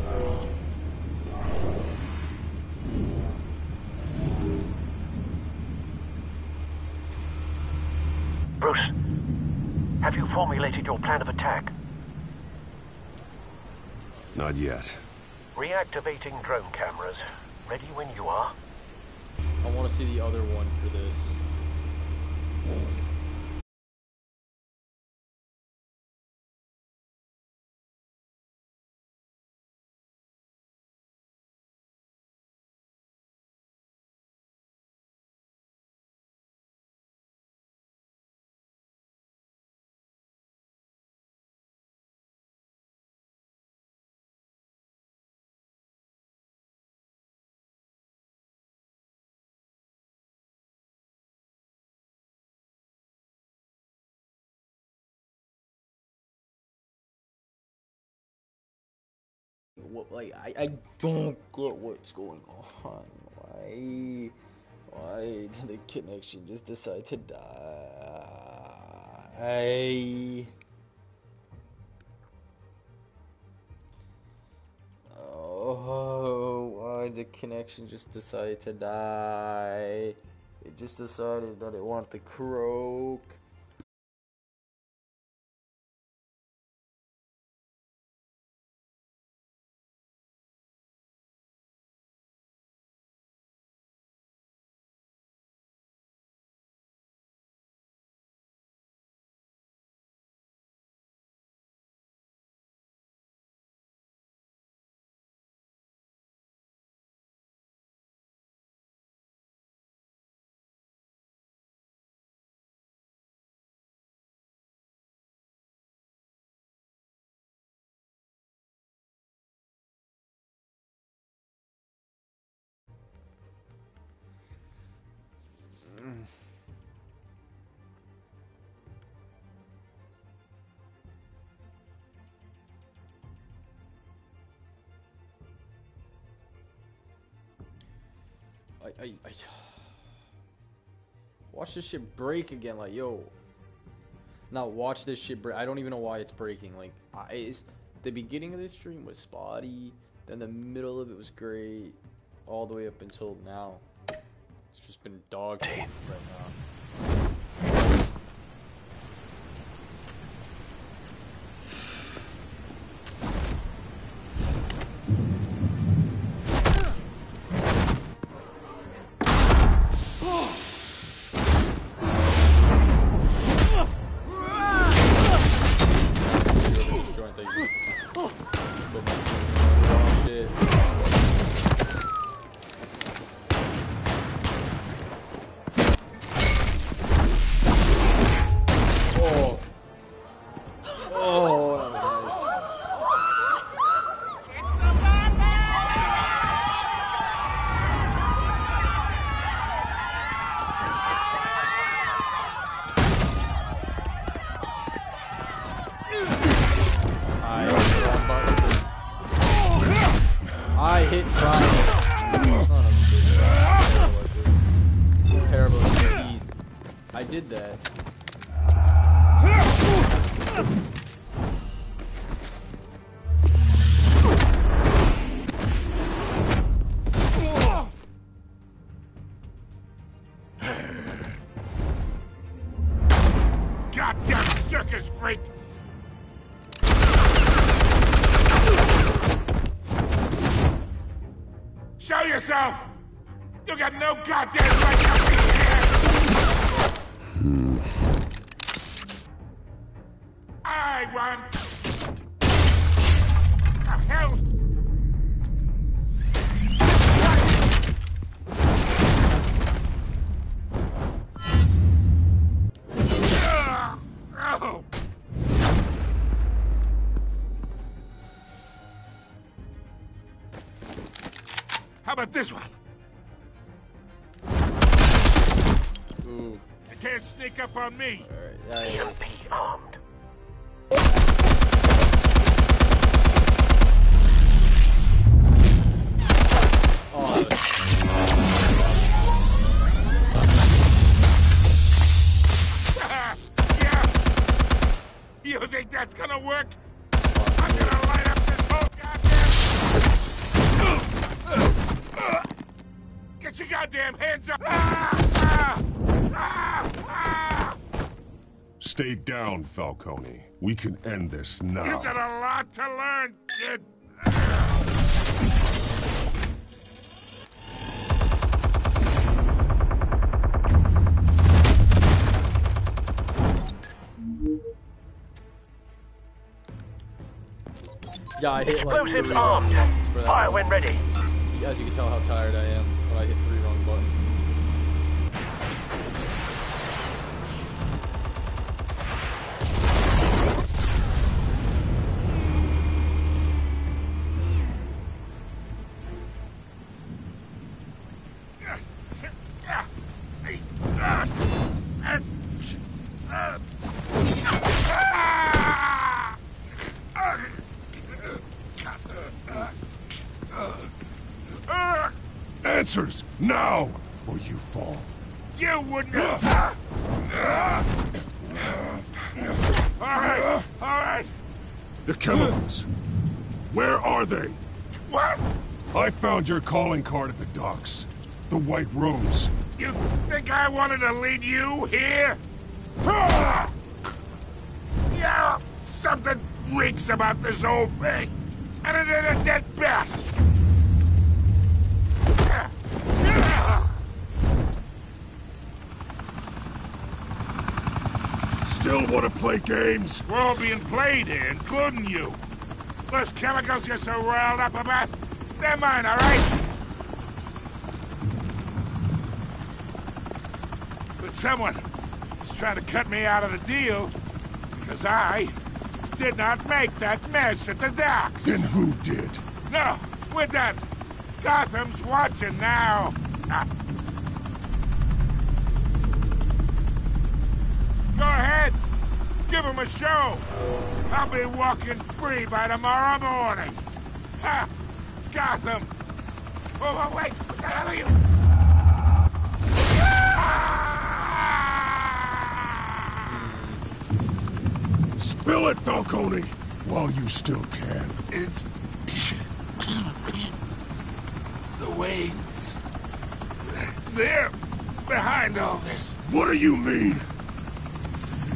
Q: Bruce, have you formulated your plan of attack?
C: Not yet.
Q: Reactivating drone cameras. Ready when you are.
A: I want to see the other one for this. What, like, I don't get what's going on. Why did the connection just decide to die? Oh, why did the connection just decide to die? It just decided that it wanted to croak. I watch this shit break again, like, yo. Now watch this shit break. I don't even know why it's breaking. Like, the beginning of this stream was spotty, then the middle of it was great, all the way up until now. It's just been dog shit right now. Did that.
L: Goddamn circus freak! Show yourself! You got no goddamn right to be here! Ah! I want! The hell? Oh. How about this one?
A: Ooh.
L: You can't sneak up on me.
Q: EMP armed.
L: Yeah. You think that's gonna work? I'm gonna light up this whole goddamn... Get your goddamn hands up!
C: Stay down, Falcone. We can end this now.
L: You got a lot to learn, kid.
A: Yeah, I hit like
Q: Explosives
A: 3
Q: armed.
A: wrong buttons for that.
Q: Fire when ready.
A: As you can tell how tired I am, but I hit 3 wrong buttons.
C: Answers, now, or you fall.
L: You wouldn't All right.
C: The chemicals. Where are they?
L: What?
C: I found your calling card at the docks. The White Rose.
L: You think I wanted to lead you here? Yeah, something reeks about this whole thing. And it ain't a dead bat.
C: Still want to play games?
L: We're all being played here, including you. Those chemicals you're so riled up about, they're mine, all right? But someone is trying to cut me out of the deal because I did not make that mess at the docks.
C: Then who did?
L: No, we're done. Gotham's watching now. Go ahead. Give him a show. I'll be walking free by tomorrow morning. Ha! Gotham. Oh, wait. What the hell are you?
C: Spill it, Falcone, while you still can.
L: It's... the Waynes. They're behind all this.
C: What do you mean?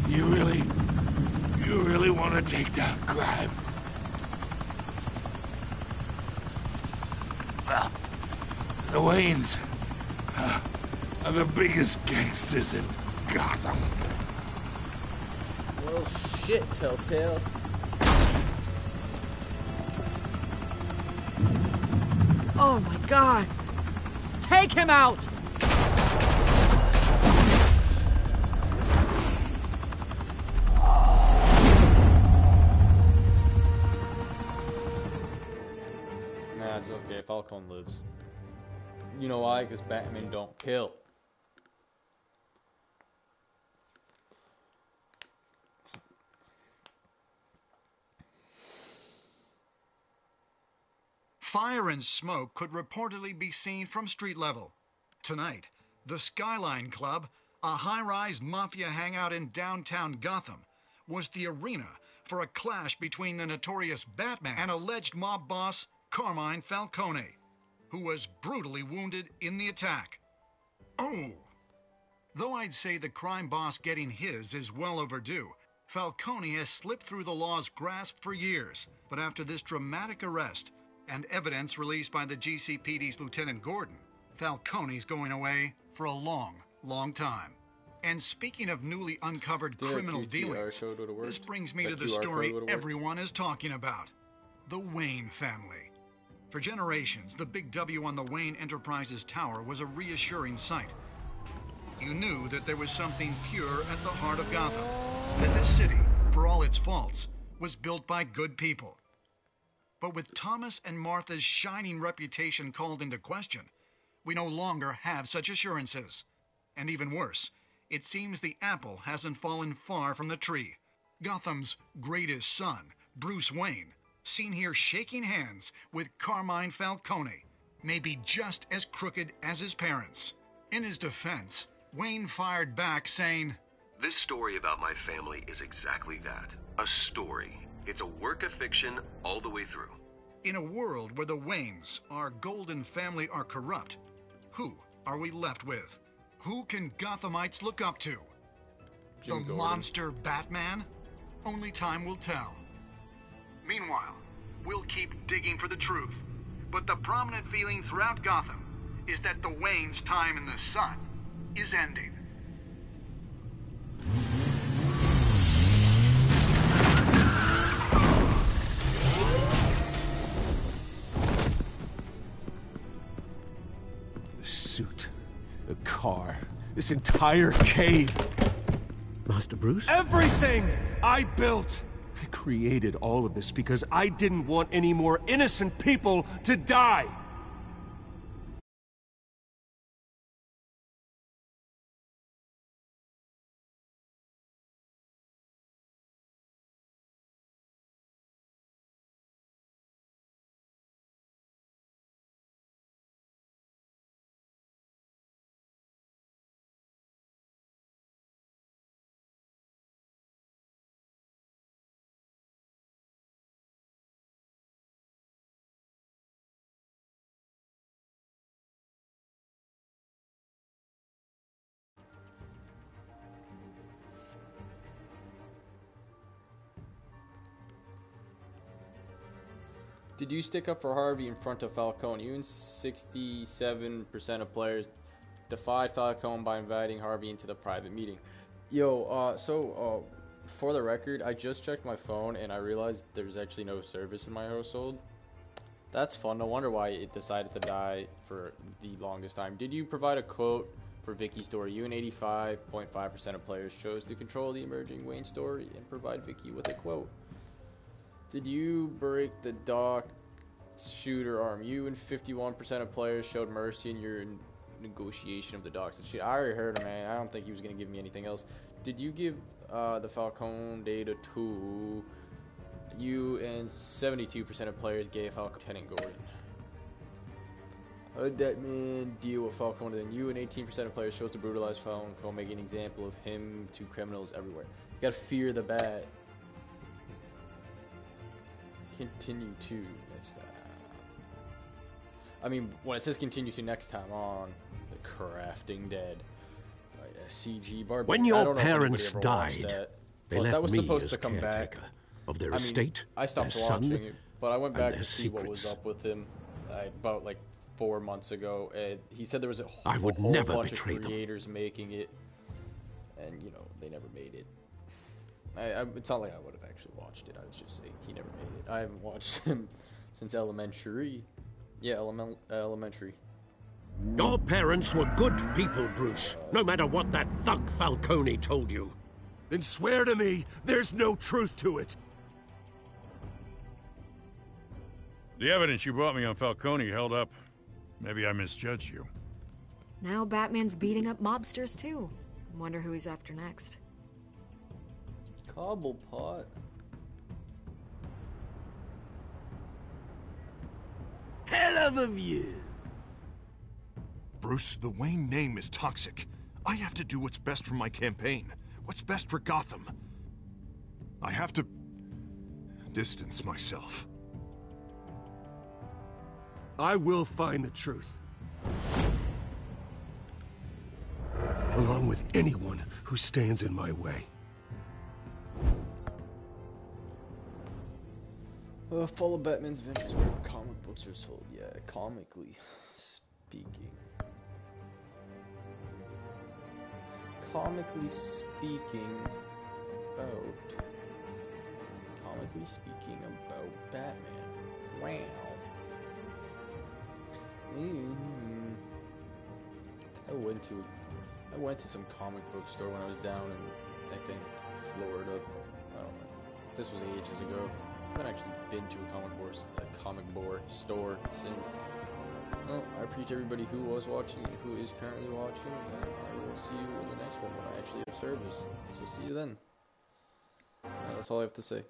L: You really want to take down crime? Well, the Waynes are the biggest gangsters in Gotham.
A: Well, shit, Telltale.
T: Oh my God! Take him out!
A: Nah, it's okay. Falcone lives. You know why? Because Batman don't kill.
M: Fire and smoke could reportedly be seen from street level. Tonight, the Skyline Club, a high-rise mafia hangout in downtown Gotham, was the arena for a clash between the notorious Batman and alleged mob boss Carmine Falcone, who was brutally wounded in the attack. Oh! Though I'd say the crime boss getting his is well overdue, Falcone has slipped through the law's grasp for years. But after this dramatic arrest and evidence released by the GCPD's Lieutenant Gordon, Falcone's going away for a long, long time. And speaking of newly uncovered criminal dealings, this brings me to the story everyone is talking about. The Wayne family. For generations, the big W on the Wayne Enterprises tower was a reassuring sight. You knew that there was something pure at the heart of Gotham. That this city, for all its faults, was built by good people. But with Thomas and Martha's shining reputation called into question, we no longer have such assurances. And even worse, it seems the apple hasn't fallen far from the tree. Gotham's greatest son, Bruce Wayne, seen here shaking hands with Carmine Falcone, may be just as crooked as his parents. In his defense, Wayne fired back saying,
F: "This story about my family is exactly that. A story. It's a work of fiction all the way through."
M: In a world where the Waynes, our golden family, are corrupt, who are we left with? Who can Gothamites look up to? The monster Batman? Only time will tell. Meanwhile, we'll keep digging for the truth. But the prominent feeling throughout Gotham is that the Waynes' time in the sun is ending.
B: The suit, the car, this entire cave.
E: Master Bruce?
B: Everything I built! I created all of this because I didn't want any more innocent people to die!
A: Did you stick up for Harvey in front of Falcone? You and 67% of players defied Falcone by inviting Harvey into the private meeting. Yo, for the record, I just checked my phone and I realized there's actually no service in my household. That's fun. No wonder why it decided to die for the longest time. Did you provide a quote for Vicky's story? You and 85.5% of players chose to control the emerging Wayne story and provide Vicky with a quote. Did you break the dock shooter arm? You and 51% of players showed mercy in your negotiation of the docks. Shit, I already heard him, man. I don't think he was going to give me anything else. Did you give the Falcone data to... You and 72% of players gave Falcone Lieutenant Gordon. How did that man deal with Falcone? Then you and 18% of players chose to brutalize Falcone, making an example of him to criminals everywhere. You gotta fear the bad. Continue to next time. I mean, when it says continue to next time on The Crafting Dead by CG Barbie.
E: When your parents died, they left
A: that was
E: me
A: supposed
E: as
A: to come back
E: of their
A: I mean,
E: estate,
A: I stopped
E: their
A: watching
E: son,
A: it, but I went back
E: and
A: to see what was up with him about like 4 months ago, and he said there was a whole bunch of creators making it, and you know they never made it. It's not like I would have actually watched it. I was just saying he never made it. I haven't watched him since elementary. Yeah, elementary.
E: Your parents were good people, Bruce. No matter what that thug Falcone told you.
B: Then swear to me there's no truth to it.
D: The evidence you brought me on Falcone held up. Maybe I misjudged you.
K: Now Batman's beating up mobsters too. Wonder who he's after next.
A: Cobblepot.
B: Hell of a view.
H: Bruce, the Wayne name is toxic. I have to do what's best for my campaign. What's best for Gotham. I have to distance myself.
B: I will find the truth. Along with anyone who stands in my way.
A: Follow Batman's adventures wherever comic books are sold. Yeah, comically speaking. comically speaking about Batman. Wow. I went to some comic book store when I was down in, I think, Florida. I don't know. This was ages ago. I haven't actually been to a comic book store since. Well, I appreciate everybody who was watching and who is currently watching, and I will see you in the next one when I actually have service. So see you then. That's all I have to say.